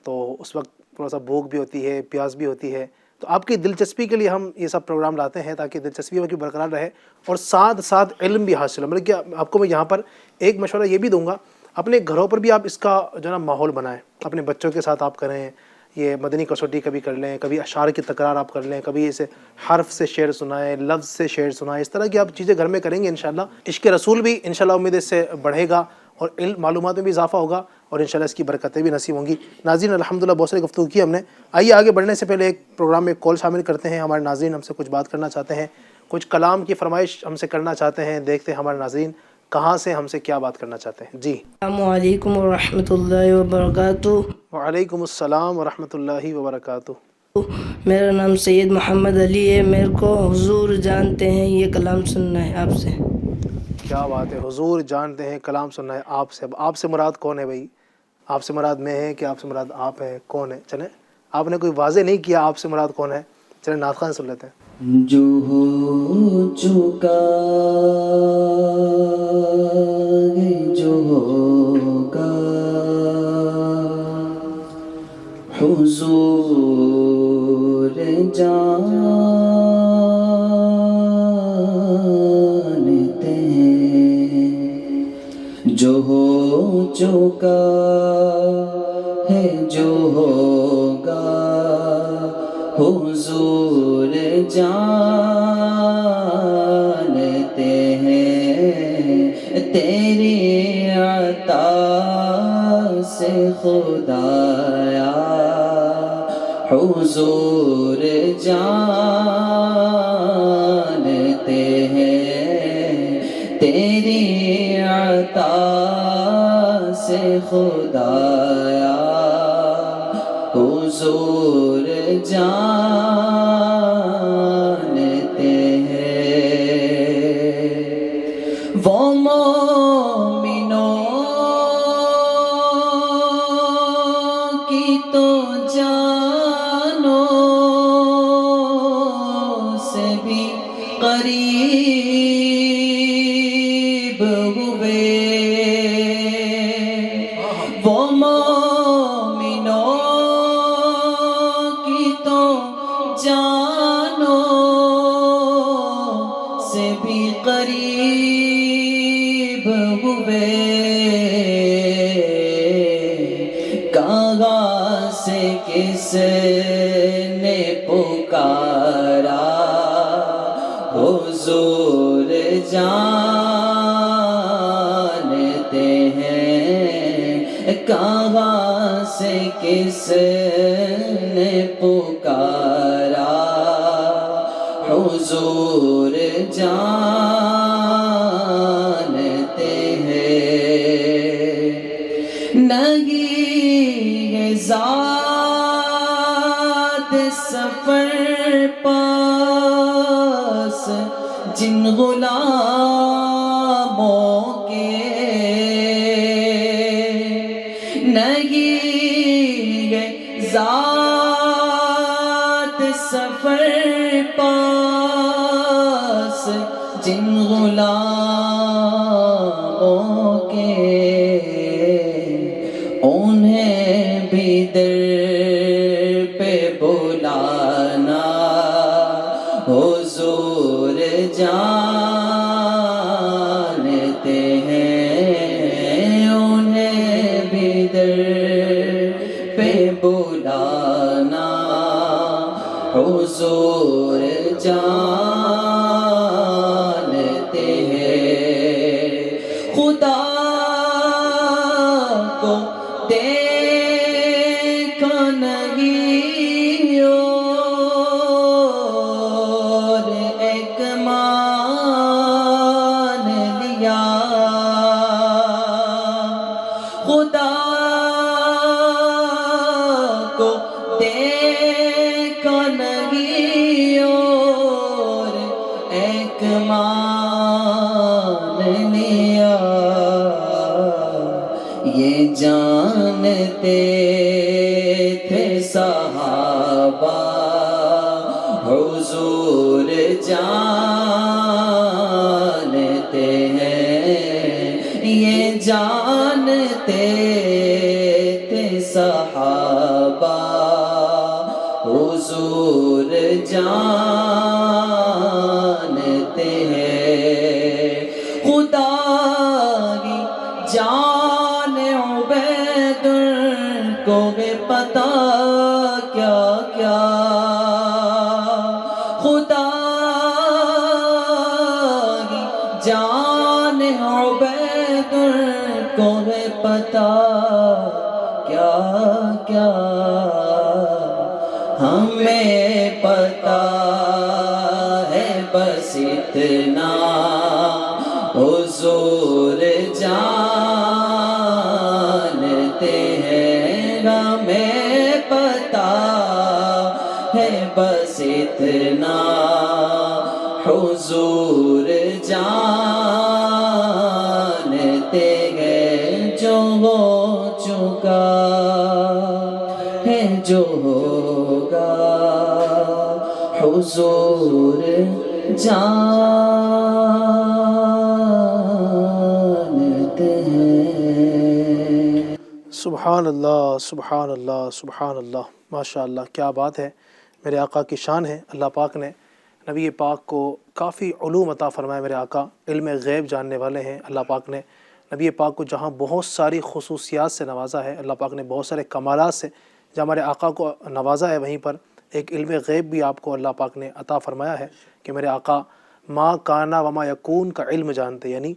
تو اس وقت تھوڑا سا بھوک بھی ہوتی ہے, پیاس بھی ہوتی ہے. تو آپ کی دلچسپی کے لیے ہم یہ سب پروگرام لاتے ہیں تاکہ دلچسپی کی برقرار رہے اور ساتھ ساتھ علم بھی حاصل ہو. مطلب کہ آپ کو میں یہاں پر ایک مشورہ یہ بھی دوں گا, اپنے گھروں پر بھی آپ اس کا جو نا ماحول بنائیں, اپنے بچوں کے ساتھ آپ کریں. یہ مدنی کسوٹی کبھی کر لیں, کبھی اشعار کی تکرار آپ کر لیں, کبھی اسے حرف سے شعر سنائیں, لفظ سے شعر سنائیں. اس طرح کی آپ چیزیں گھر میں کریں گے انشاءاللہ عشق رسول بھی انشاءاللہ امید اس سے بڑھے گا اور علم معلومات میں بھی اضافہ ہوگا اور انشاءاللہ اس کی برکتیں بھی نصیب ہوں گی. ناظرین الحمدللہ بہت ساری گفتگو کی ہم نے. آئیے آگے بڑھنے سے پہلے ایک پروگرام میں کال شامل کرتے ہیں. ہمارے ناظرین ہم سے کچھ بات کرنا چاہتے ہیں, کچھ کلام کی فرمائش ہم سے کرنا چاہتے ہیں. دیکھتے ہیں ہمارے ناظرین کہاں سے ہم سے کیا بات کرنا چاہتے ہیں. جی السلام علیکم ورحمۃ اللہ وبرکاتہ. وعلیکم السلام ورحمۃ اللہ وبرکاتہ. میرا نام سید محمد علی ہے. میرے کو حضور جانتے ہیں یہ کلام سننا ہے آپ سے. کیا بات ہے. حضور جانتے ہیں کلام سننا ہے آپ سے. اب آپ سے مراد کون ہے بھائی؟ آپ سے مراد میں ہے کہ آپ سے مراد آپ ہے؟ کون ہے؟ چلیں آپ نے کوئی واضح نہیں کیا آپ سے مراد کون ہے. چلیں نعت خوان سن لیتے ہیں. جو ہو چکا ہے جو ہوگا حضور جانتے ہیں. جو ہو چکا ہے جو ہوگا حضور جانتے ہیں. تیری عطا سے خدایا حضور جانتے ہیں. عطا سے خدایا حضور جانتے ہیں وہ مومنوں کی تو جانوں سے بھی قریب ہوئے وہ مومنوں کی تو جانوں سے بھی قریب ہوئے کہاں سے کس نے پکارا حضور جانتے ہیں کہاں سے کس نے پکارا حضور جانتے ہیں نہیں ہے ذات سفر پاس جن غلاموں کے نہیں ہے ذات سفر پاس جن غلاموں کے انہیں بھی در پہ بلانا حضور جانتے ہیں انہیں بھی در پہ بلانا حضور جانتے ہیں خدا کو دیکھا نہیں اور ایک مان لیا خدا کو دیکھا نہیں اور ایک مان لیا یہ جانتے تھے صحابہ حضور جانتے ہیں یہ جانتے تھے صحابہ حضور جانتے ہیں خدا کی جان عبید کو بھی پتا کیا کیا خدا کی جان عبید کو بھی پتا کیا کیا ہمیں پتا ہے بس اتنا حضور جانتے ہیں ہمیں پتا ہے بس اتنا حضور جانتے ہیں جو ہو چکا ہے جو ہوگا حضور جانتے ہیں سبحان اللہ سبحان اللہ سبحان اللہ، ماشاء اللہ، کیا بات ہے، میرے آقا کی شان ہے۔ اللہ پاک نے نبی پاک کو کافی علوم عطا فرمائے، میرے آقا علم غیب جاننے والے ہیں۔ اللہ پاک نے نبی پاک کو جہاں بہت ساری خصوصیات سے نوازا ہے، اللہ پاک نے بہت سارے کمالات سے جہاں ہمارے آقا کو نوازا ہے، وہیں پر ایک علم غیب بھی آپ کو اللہ پاک نے عطا فرمایا ہے کہ میرے آقا ما کانا وما یکون کا علم جانتے، یعنی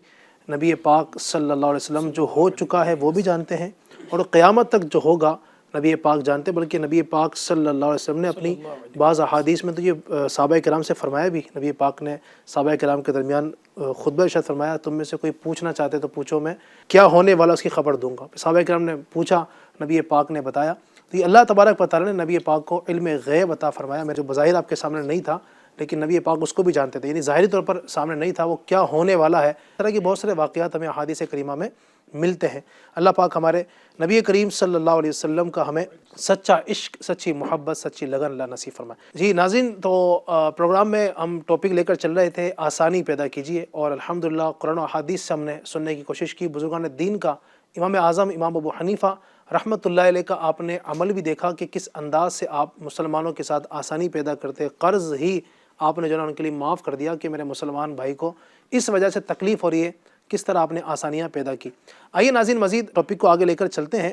نبی پاک صلی اللہ علیہ وسلم جو ہو چکا ہے وہ بھی جانتے ہیں، اور قیامت تک جو ہوگا نبی پاک جانتے، بلکہ نبی پاک صلی اللہ علیہ وسلم نے اپنی بعض احادیث میں تو یہ صحابہ کرام سے فرمایا بھی، نبی پاک نے صحابہ کرام کے درمیان خطبہ ارشاد فرمایا، تم میں سے کوئی پوچھنا چاہتے تو پوچھو، میں کیا ہونے والا اس کی خبر دوں گا۔ صحابہ کرام نے پوچھا، نبی پاک نے بتایا۔ تو یہ اللہ تبارک و تعالیٰ نے نبی پاک کو علم غیب عطا فرمایا، میرے بظاہر آپ کے سامنے نہیں تھا، لیکن نبی پاک اس کو بھی جانتے تھے، یعنی ظاہری طور پر سامنے نہیں تھا، وہ کیا ہونے والا ہے۔ اس طرح کی بہت سارے واقعات ہمیں احادیث کریمہ میں ملتے ہیں۔ اللہ پاک ہمارے نبی کریم صلی اللہ علیہ وسلم کا ہمیں سچا عشق، سچی محبت، سچی لگن اللہ نصیب فرمائے۔ جی ناظرین، تو پروگرام میں ہم ٹاپک لے کر چل رہے تھے آسانی پیدا کیجیے، اور الحمدللہ قرآن و حدیث سے ہم نے سننے کی کوشش کی۔ بزرگان دین کا، امام اعظم امام ابو حنیفہ رحمۃ اللہ علیہ کا آپ نے عمل بھی دیکھا کہ کس انداز سے آپ مسلمانوں کے ساتھ آسانی پیدا کرتے، قرض ہی آپ نے جو ہے ان کے لیے معاف کر دیا کہ میرے مسلمان بھائی کو اس وجہ سے تکلیف ہو رہی ہے، کس طرح آپ نے آسانیاں پیدا کی۔ آئیے ناظرین، مزید ٹاپک کو آگے لے کر چلتے ہیں۔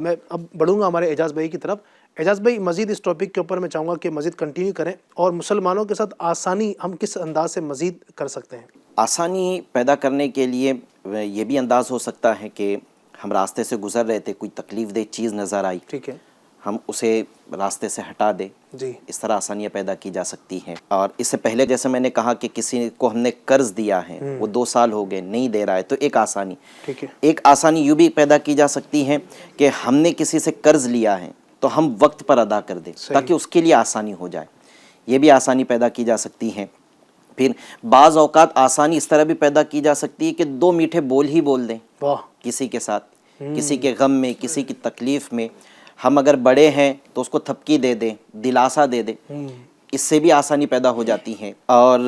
میں اب بڑھوں گا ہمارے اعجاز بھائی کی طرف۔ اعجاز بھائی، مزید اس ٹاپک کے اوپر میں چاہوں گا کہ مزید کنٹینیو کریں، اور مسلمانوں کے ساتھ آسانی ہم کس انداز سے مزید کر سکتے ہیں؟ آسانی پیدا کرنے کے لیے یہ بھی انداز ہو سکتا ہے کہ ہم راستے سے گزر رہے تھے، کوئی تکلیف دہ چیز نظر آئی، ٹھیک ہے، ہم اسے راستے سے ہٹا دیں، جی، اس طرح آسانیاں پیدا کی جا سکتی ہیں۔ اور اس سے پہلے جیسے میں نے کہا کہ کسی کو ہم نے قرض دیا ہے، وہ 2 سال ہو گئے نہیں دے رہا ہے، تو ایک آسانی، ٹھیک ہے، ایک آسانی یوں بھی پیدا کی جا سکتی ہے کہ ہم نے کسی سے قرض لیا ہے تو ہم وقت پر ادا کر دیں تاکہ اس کے لیے آسانی ہو جائے، یہ بھی آسانی پیدا کی جا سکتی ہے۔ پھر بعض اوقات آسانی اس طرح بھی پیدا کی جا سکتی ہے کہ 2 میٹھے بول ہی بول دیں واہ، کسی کے ساتھ، کسی کے غم میں، کسی کی تکلیف میں۔ ہم اگر بڑے ہیں تو اس کو تھپکی دے دیں، دلاسا دے دیں، اس سے بھی آسانی پیدا ہو جاتی ہے۔ اور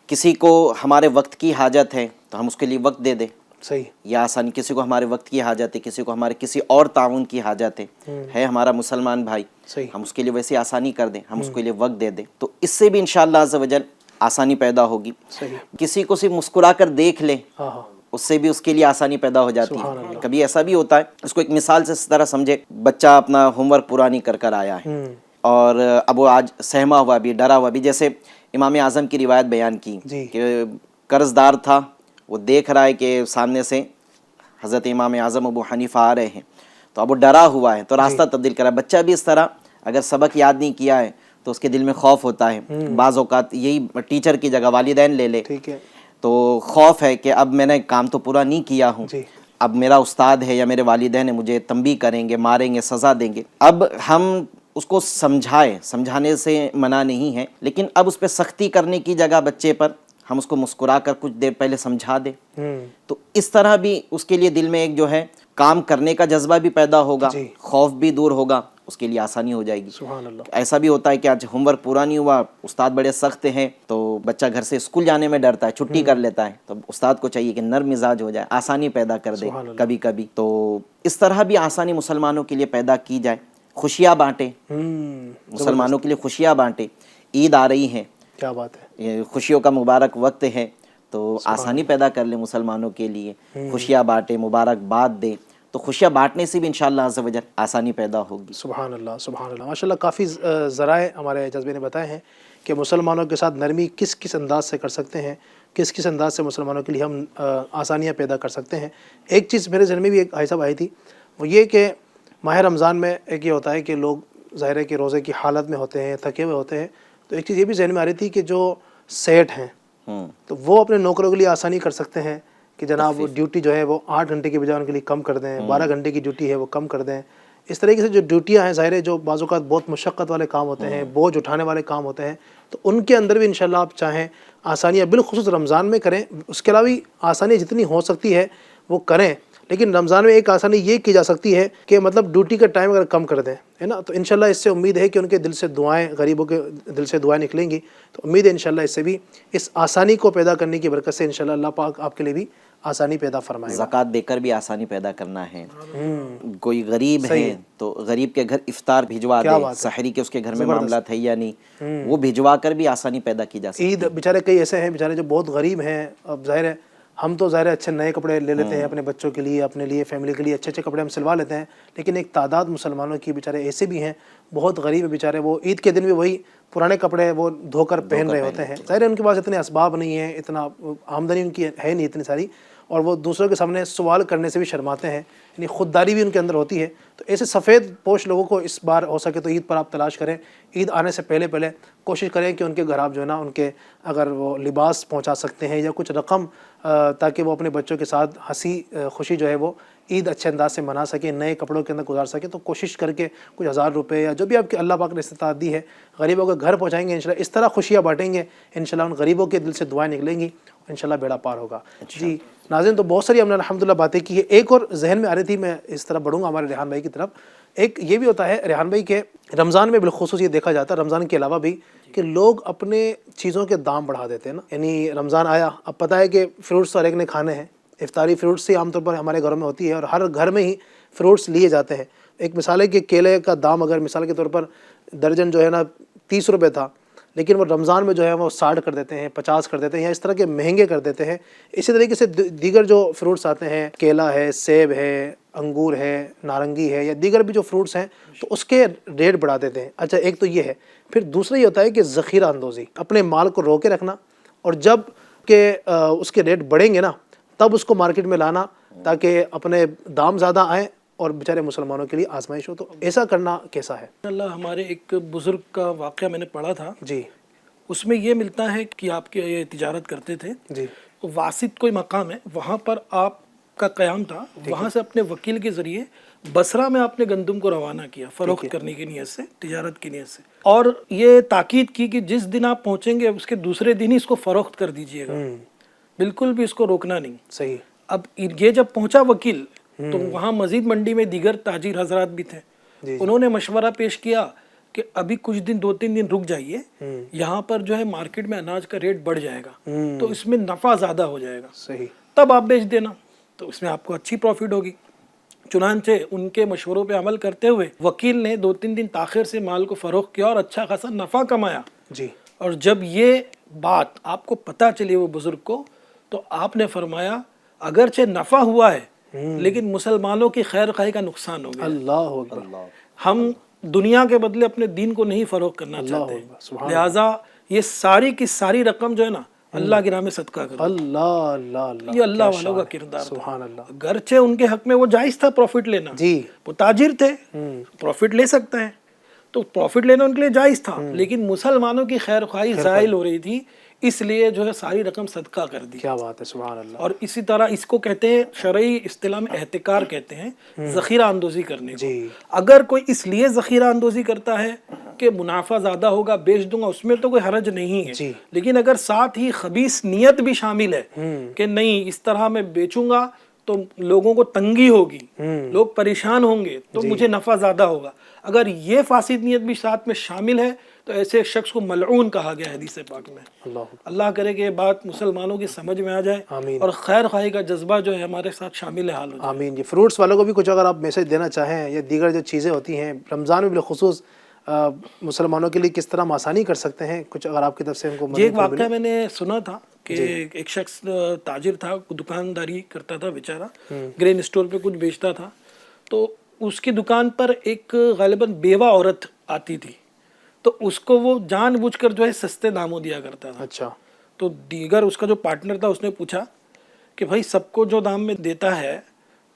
کسی کو ہمارے وقت کی حاجت ہے تو ہم اس کے لیے وقت دے دیں، صحیح، یہ آسانی۔ کسی کو ہمارے وقت کی حاجت ہے، کسی کو ہمارے کسی اور تعاون کی حاجت ہے ہمارا مسلمان بھائی، صحیح، ہم اس کے لیے ویسی آسانی کر دیں، ہم اس کے لیے وقت دے دیں، تو اس سے بھی انشاءاللہ عز و جل آسانی پیدا ہوگی۔ صحیح، کسی کو صرف مسکرا کر دیکھ لیں، ہاں ہاں، اس سے بھی اس کے لیے آسانی پیدا ہو جاتی سبحان ہے۔ اللہ۔ کبھی ایسا بھی ہوتا ہے، اس کو ایک مثال سے اس طرح سمجھے، بچہ اپنا ہوم ورک پورا نہیں کر آیا ہے، اور اب وہ آج سہما ہوا بھی، ڈرا ہوا بھی، جیسے امام اعظم کی روایت بیان کی جی، کہ قرض دار تھا، وہ دیکھ رہا ہے کہ سامنے سے حضرت امام اعظم ابو حنیفہ آ رہے ہیں، تو اب وہ ڈرا ہوا ہے تو راستہ تبدیل کرا۔ بچہ بھی اس طرح اگر سبق یاد نہیں کیا ہے تو اس کے دل میں خوف ہوتا ہے، بعض اوقات یہی ٹیچر کی جگہ والدین لے لے، ٹھیک ہے، تو خوف ہے کہ اب میں نے کام تو پورا نہیں کیا ہوں، جی، اب میرا استاد ہے یا میرے والدین ہیں مجھے تنبیہ کریں گے، ماریں گے، سزا دیں گے۔ اب ہم اس کو سمجھانے سے منع نہیں ہے، لیکن اب اس پہ سختی کرنے کی جگہ بچے پر ہم اس کو مسکرا کر کچھ دیر پہلے سمجھا دیں، تو اس طرح بھی اس کے لیے دل میں ایک جو ہے کام کرنے کا جذبہ بھی پیدا ہوگا، جی، خوف بھی دور ہوگا، اس کے لیے آسانی ہو جائے گی۔ سبحان اللہ، ایسا بھی ہوتا ہے کہ آج ہوم ورک پورا نہیں ہوا، استاد بڑے سخت ہیں تو بچہ گھر سے اسکول جانے میں ڈرتا ہے، چھٹی کر لیتا ہے، تو استاد کو چاہیے کہ نرم مزاج ہو جائے، آسانی پیدا کر دے کبھی کبھی۔ تو اس طرح بھی آسانی مسلمانوں کے لیے پیدا کی جائے۔ خوشیاں بانٹیں، مسلمانوں کے لیے خوشیاں بانٹیں۔ عید آ رہی ہیں، کیا بات ہے، یہ خوشیوں کا مبارک وقت ہے، تو آسانی پیدا کر لیں مسلمانوں کے لیے، خوشیاں بانٹیں، مبارکباد دیں، تو خوشیاں بانٹنے سے بھی انشاءاللہ عز و جل آسانی پیدا ہوگی۔ سبحان اللہ، سبحان اللہ، ماشاءاللہ کافی ذرائع ہمارے جذبے نے بتائے ہیں کہ مسلمانوں کے ساتھ نرمی کس کس انداز سے کر سکتے ہیں، کس کس انداز سے مسلمانوں کے لیے ہم آسانیاں پیدا کر سکتے ہیں۔ ایک چیز میرے ذہن میں بھی ایک بھائی صاحب آئی تھی، وہ یہ کہ ماہ رمضان میں ایک یہ ہوتا ہے کہ لوگ ظاہر ہے کہ روزے کی حالت میں ہوتے ہیں، تھکے ہوئے ہوتے ہیں، تو ایک چیز یہ بھی ذہن میں آ رہی تھی کہ جو سیٹ ہیں تو وہ اپنے نوکروں کے لیے آسانی کر سکتے ہیں کہ جناب وہ ڈیوٹی جو ہے وہ 8 گھنٹے کی بجائے ان کے لیے کم کر دیں، 12 گھنٹے کی ڈیوٹی ہے وہ کم کر دیں۔ اس طریقے سے جو ڈیوٹیاں ہیں ظاہر ہے جو بعض اوقات بہت مشقت والے کام ہوتے ہیں، بوجھ اٹھانے والے کام ہوتے ہیں، تو ان کے اندر بھی انشاءاللہ آپ چاہیں آسانیاں بالخصوص رمضان میں کریں، اس کے علاوہ بھی آسانیاں جتنی ہو سکتی ہے وہ کریں، لیکن رمضان میں ایک آسانی یہ کی جا سکتی ہے کہ مطلب ڈیوٹی کا ٹائم اگر کم کر دیں، ہے نا، تو انشاءاللہ اس سے امید ہے کہ ان کے دل سے دعائیں، غریبوں کے دل سے دعائیں نکلیں گی، تو امید ہے انشاءاللہ اس سے بھی اس آسانی کو پیدا کرنے کی برکت سے انشاءاللہ اللہ پاک آپ کے لیے بھی آسانی پیدا فرمائے گا۔ زکوٰۃ دے کر بھی آسانی پیدا کرنا ہے، کوئی غریب ہے تو غریب کے گھر افطار بھجوا دے، سحری کے اس کے گھر میں معاملات ہے یا نہیں، وہ بھجوا کر بھی آسانی پیدا کی جا سکتی ہے۔ عید بیچارے کئی ایسے ہیں بیچارے جو بہت غریب ہیں، اب ظاہر ہے ہم تو ظاہر ہے اچھے نئے کپڑے لے لیتے ہیں اپنے بچوں کے لیے، اپنے لیے، فیملی کے لیے اچھے اچھے کپڑے ہم سلوا لیتے ہیں، لیکن ایک تعداد مسلمانوں کی بیچارے ایسے بھی ہیں بہت غریب ہیں بیچارے، وہ عید کے دن بھی وہی پرانے کپڑے وہ دھو کر پہن رہے ہوتے ہیں، ظاہر ہے ان کے پاس اتنے اسباب نہیں ہیں، اتنا آمدنی ان کی ہے نہیں اتنی ساری، اور وہ دوسروں کے سامنے سوال کرنے سے بھی شرماتے ہیں، یعنی خودداری بھی ان کے اندر ہوتی ہے. تو ایسے سفید پوش لوگوں کو اس بار ہو سکے تو عید پر آپ تلاش کریں. عید آنے سے پہلے کوشش کریں کہ ان کے گھر آپ جو ہے نا ان کے اگر وہ لباس پہنچا سکتے ہیں یا کچھ رقم تاکہ وہ اپنے بچوں کے ساتھ ہنسی خوشی جو ہے وہ عید اچھے انداز سے منا سکیں، نئے کپڑوں کے اندر گزار سکیں. تو کوشش کر کے کچھ 1000 روپے یا جو بھی آپ کے اللہ پاک نے استطاعت دی ہے غریبوں کے گھر پہنچائیں گے انشاءاللہ. اس طرح خوشیاں بانٹیں گے انشاءاللہ، ان غریبوں کے دل سے دعائیں نکلیں گی، انشاءاللہ بیڑا پار ہوگا. جی ناظرین، تو بہت ساری ہم نے الحمدللہ باتیں کی ہے. ایک اور ذہن میں آ رہی تھی، میں اس طرح بڑھوں گا ہمارے ریحان بھائی کی طرف. ایک یہ بھی ہوتا ہے ریحان بھائی کہ رمضان میں بالخصوص یہ دیکھا جاتا ہے، رمضان کے علاوہ بھی، کہ لوگ اپنے چیزوں کے دام بڑھا دیتے ہیں نا. یعنی رمضان آیا، اب پتہ ہے کہ فروٹس ہر ایک نے کھانے ہیں، افطاری فروٹس سے عام طور پر ہمارے گھروں میں ہوتی ہے اور ہر گھر میں ہی فروٹس لیے جاتے ہیں. ایک مثال ہے کہ کیلے کا دام اگر مثال کے طور پر درجن جو ہے نا 30 روپے تھا، لیکن وہ رمضان میں جو ہے وہ 60 کر دیتے ہیں، 50 کر دیتے ہیں، یا اس طرح کے مہنگے کر دیتے ہیں. اسی طریقے سے دیگر جو فروٹس آتے ہیں، کیلا ہے، سیب ہے، انگور ہے، نارنگی ہے، یا دیگر بھی جو فروٹس ہیں تو اس کے ریٹ بڑھا دیتے ہیں. اچھا، ایک تو یہ ہے. پھر دوسرا یہ ہوتا ہے کہ ذخیرہ اندوزی، اپنے مال کو روکے رکھنا، اور جب کہ اس کے ریٹ بڑھیں گے نا تب اس کو مارکیٹ میں لانا تاکہ اپنے دام زیادہ آئیں اور بیچارے مسلمانوں کے لیے آزمائش ہو. تو ایسا کرنا کیسا ہے؟ اللہ، ہمارے ایک بزرگ کا واقعہ میں نے پڑھا تھا، جی. اس میں یہ ملتا ہے کہ آپ کے یہ تجارت کرتے تھے، جی. واسط کوئی مقام ہے، وہاں پر آپ کا قیام تھا، وہاں سے اپنے وکیل کے ذریعے بصرہ میں آپ نے گندم کو روانہ کیا فروخت کرنے کی نیت سے، تجارت کی نیت سے، اور یہ تاکید کی کہ جس دن آپ پہنچیں گے اس کے دوسرے دن ہی اس کو فروخت کر دیجئے گا، بالکل بھی اس کو روکنا نہیں. صحیح. اب یہ جب پہنچا وکیل تو وہاں مزید منڈی میں دیگر تاجر حضرات بھی تھے. انہوں نے مشورہ پیش کیا کہ ابھی کچھ دن 2-3 دن رک جائیے، یہاں پر جو ہے مارکیٹ میں اناج کا ریٹ بڑھ جائے گا تو اس میں نفع زیادہ ہو جائے گا، صحیح، تب آپ بیچ دینا، تو اس میں آپ کو اچھی پروفٹ ہوگی. چنانچہ ان کے مشوروں پہ عمل کرتے ہوئے وکیل نے 2-3 دن تاخیر سے مال کو فروخت کیا اور اچھا خاصا نفع کمایا. جی. اور جب یہ بات آپ کو پتہ چلی وہ بزرگ کو، تو آپ نے فرمایا اگرچہ نفع ہوا ہے لیکن مسلمانوں کی خیر خواہی کا نقصان ہو گیا. اللہ اکبر. ہم دنیا کے بدلے اپنے دین کو نہیں فروخت کرنا چاہتے، لہٰذا یہ ساری کی ساری رقم جو ہے نا اللہ کی راہ میں صدقہ کرو. اللہ اللہ اللہ، یہ اللہ والوں کا کردار تھا. سبحان اللہ. گرچہ ان کے حق میں وہ جائز تھا پروفٹ لینا، جی. وہ تاجر تھے، پروفٹ لے سکتے ہیں، تو پروفٹ لینا ان کے لیے جائز تھا، لیکن مسلمانوں کی خیر خواہی زائل ہو رہی تھی، اس لیے جو ہے ساری رقم صدقہ کر دی. کیا بات ہے، سبحان اللہ. اور اسی طرح اس کو کہتے ہیں شرعی اصطلاح میں احتکار کہتے ہیں، ذخیرہ اندوزی کرنے کو. جی. اگر کوئی اس لیے ذخیرہ اندوزی کرتا ہے کہ منافع زیادہ ہوگا بیچ دوں گا، اس میں تو کوئی حرج نہیں ہے. جی. لیکن اگر ساتھ ہی خبیث نیت بھی شامل ہے کہ نہیں اس طرح میں بیچوں گا تو لوگوں کو تنگی ہوگی، لوگ پریشان ہوں گے تو مجھے نفع زیادہ ہوگا، اگر یہ فاسد نیت بھی ساتھ میں شامل ہے تو ایسے شخص کو ملعون کہا گیا حدیث پاک میں. اللہ کرے کہ یہ بات مسلمانوں کی سمجھ میں آ جائے اور خیر خواہی کا جذبہ جو ہے ہمارے ساتھ شامل حال ہو جائے. آمین. جی. فروٹس والوں کو بھی کچھ اگر آپ میسج دینا چاہیں یا دیگر جو چیزیں ہوتی ہیں رمضان میں بالخصوص مسلمانوں کے لیے کس طرح ہم آسانی کر سکتے ہیں، کچھ اگر آپ کی طرف سے ان کو یہ ایک واقعہ میں نے سنا تھا کہ ایک شخص تاجر تھا، دکانداری کرتا تھا بیچارہ، گرین اسٹور پہ کچھ بیچتا تھا، تو اس کی دکان پر ایک غالباً بیوہ عورت آتی تھی، تو اس کو وہ جان بوجھ کر جو ہے سستے داموں دیا کرتا تھا. اچھا. تو دیگر اس کا جو پارٹنر تھا اس نے پوچھا کہ بھائی سب کو جو دام میں دیتا ہے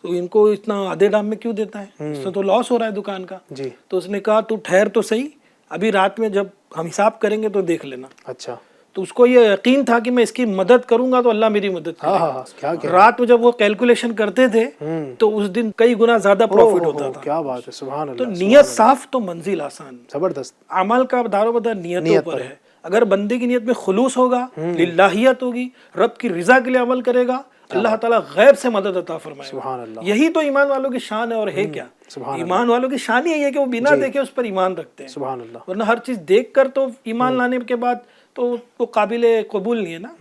تو ان کو اتنا آدھے دام میں کیوں دیتا ہے، اس سے تو لاس ہو رہا ہے دکان کا. جی. تو اس نے کہا تو ٹھہر تو صحیح، ابھی رات میں جب ہم حساب کریں گے تو دیکھ لینا. اچھا. تو اس کو یہ یقین تھا کہ میں اس کی مدد کروں گا تو اللہ میری مدد کرے گا. کیا رات میں جب وہ کیلکولیشن کرتے تھے تو اس دن کئی گنا زیادہ پروفٹ ہوتا تھا. کیا بات ہے، سبحان تو اللہ. نیت صاف تو منزل آسان. زبردست. عمل کا دار و مدار نیتوں پر ہے. اگر بندے کی نیت میں خلوص ہوگا، للہیت ہوگی، رب کی رضا کے لیے عمل کرے گا، اللہ تعالیٰ غیب سے مدد عطا فرمائے گا. سبحان اللہ. یہی تو ایمان والوں کی شان ہے. اور ہے کیا ایمان والوں کی شان ہی ہے کہ وہ بنا دیکھے اس پر ایمان رکھتے ہیں. سبحان اللہ. ورنہ ہر چیز دیکھ کر تو ایمان لانے کے بعد تو وہ قابل قبول نہیں ہے نا.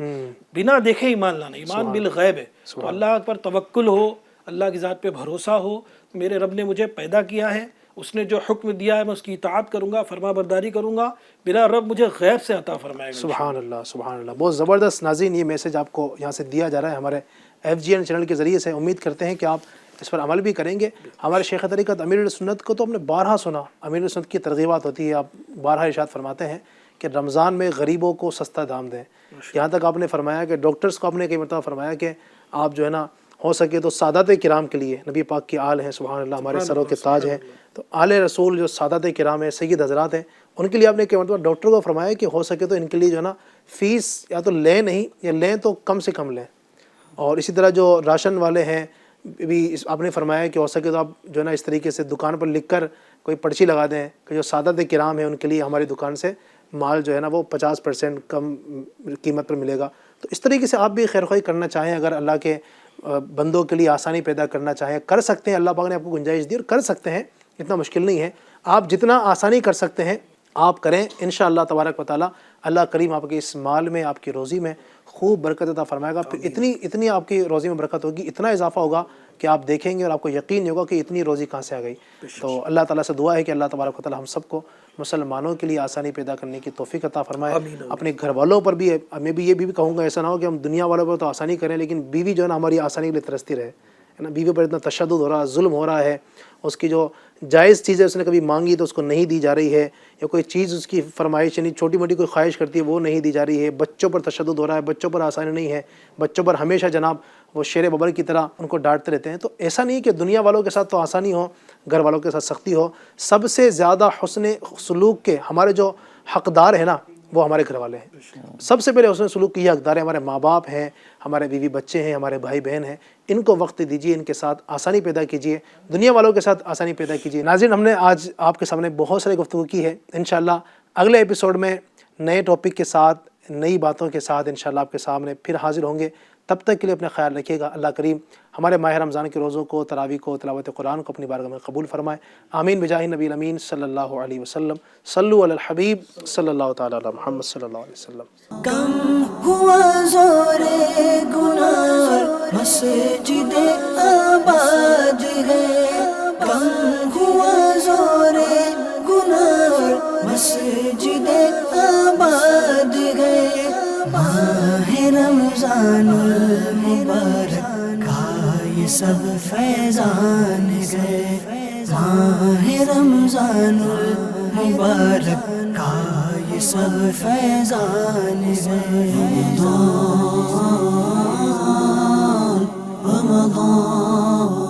بنا دیکھے ایمان لانا، ایمان بالغیب ہے. تو اللہ پر توکل ہو، اللہ کی ذات پہ بھروسہ ہو. میرے رب نے مجھے پیدا کیا ہے، اس نے جو حکم دیا ہے میں اس کی اطاعت کروں گا، فرما برداری کروں گا، میرا رب مجھے غیب سے عطا فرمائے گا. سبحان اللہ، سبحان اللہ. بہت زبردست. ناظرین، یہ میسج آپ کو یہاں سے دیا جا رہا ہے ہمارے FGN چینل کے ذریعے سے. امید کرتے ہیں کہ آپ اس پر عمل بھی کریں گے. ہمارے شیخ طریقت امیر السنت کو تو ہم نے بارہا سنا، امیر السنت کی ترغیبات ہوتی ہے، آپ بارہا ارشاد فرماتے ہیں کہ رمضان میں غریبوں کو سستا دام دیں. یہاں تک آپ نے فرمایا کہ ڈاکٹرز کو آپ نے کئی مرتبہ فرمایا کہ آپ جو ہے نا ہو سکے تو سادات کرام کے لیے، نبی پاک کی آل ہیں سبحان اللہ، ہمارے سروں کے تاج ہیں، تو آل رسول جو سادات کرام ہیں، سید حضرات ہیں، ان کے لیے آپ نے کیا مطلب ڈاکٹر کو فرمایا کہ ہو سکے تو ان کے لیے جو ہے نا فیس یا تو لیں نہیں، یا لیں تو کم سے کم لیں. اور اسی طرح جو راشن والے ہیں بھی آپ نے فرمایا کہ ہو سکے تو آپ جو ہے نا اس طریقے سے دکان پر لکھ کر کوئی پرچی لگا دیں کہ جو سادات کرام ہیں ان کے لیے ہماری دکان سے مال جو ہے نا وہ 50% کم قیمت پر ملے گا. تو اس طریقے سے آپ بھی خیر خواہی کرنا چاہیں، اگر اللہ کے بندوں کے لیے آسانی پیدا کرنا چاہیں، کر سکتے ہیں، اللہ پاک نے آپ کو گنجائش دی اور کر سکتے ہیں، اتنا مشکل نہیں ہے. آپ جتنا آسانی کر سکتے ہیں آپ کریں، انشاءاللہ تبارک و تعالیٰ اللہ کریم آپ کے اس مال میں، آپ کی روزی میں خوب برکت عطا فرمائے گا. پھر اتنی آپ کی روزی میں برکت ہوگی، اتنا اضافہ ہوگا کہ آپ دیکھیں گے اور آپ کو یقین نہیں ہوگا کہ اتنی روزی کہاں سے آ گئی. تو اللہ تعالیٰ سے دعا ہے کہ اللہ تبارک و تعالیٰ ہم سب کو مسلمانوں کے لیے آسانی پیدا کرنے کی توفیق عطا فرمائے. اپنے گھر والوں پر بھی میں بھی یہ بھی کہوں گا، ایسا نہ ہو کہ ہم دنیا والوں پر تو آسانی کریں لیکن بیوی جو ہے نا ہماری آسانی کے لیے ترستی رہے، ہے نا. بیوی پر اتنا تشدد ہو رہا ہے، ظلم ہو رہا ہے، اس کی جو جائز چیزیں اس نے کبھی مانگی تو اس کو نہیں دی جا رہی ہے، یا کوئی چیز اس کی فرمائش یعنی چھوٹی موٹی کوئی خواہش کرتی ہے وہ نہیں دی جا رہی ہے. بچوں پر تشدد ہو رہا ہے، بچوں پر آسانی نہیں ہے، بچوں پر ہمیشہ جناب وہ شیر ببر کی طرح ان کو ڈانٹتے رہتے ہیں. تو ایسا نہیں کہ دنیا والوں کے ساتھ تو آسانی ہو، گھر والوں کے ساتھ سختی ہو. سب سے زیادہ حسن سلوک کے ہمارے جو حقدار ہیں نا وہ ہمارے گھر والے ہیں. سب سے پہلے حسن سلوک کی یہ حقدار ہیں، ہمارے ماں باپ ہیں، ہمارے بیوی بچے ہیں، ہمارے بھائی بہن ہیں. ان کو وقت دیجیے، ان کے ساتھ آسانی پیدا کیجیے، دنیا والوں کے ساتھ آسانی پیدا کیجیے. ناظرین، ہم نے آج آپ کے سامنے بہت ساری گفتگو کی ہے. انشاءاللہ اگلے ایپیسوڈ میں نئے ٹاپک کے ساتھ، نئی باتوں کے ساتھ انشاءاللہ آپ کے سامنے پھر حاضر ہوں گے. تب تک کے لیے اپنا خیال رکھیے گا. اللہ کریم ہمارے ماہ رمضان کے روزوں کو، تراویح کو، تلاوت قرآن کو اپنی بارگاہ میں قبول فرمائے. آمین بجاہ نبی الامین صلی اللہ علیہ وسلم. صلو علی الحبیب صلی اللہ تعالی علی محمد صلی اللہ علیہ وسلم. کم ہوا زور گناہ مسجد آباد ہے، کم ہوا زور گناہ مسجد آباد ہے. ماہ رمضان المبارک کا یہ سب فیضان گئے، ماہ رمضان المبارک کا یہ سب فیضان گئے. رمضان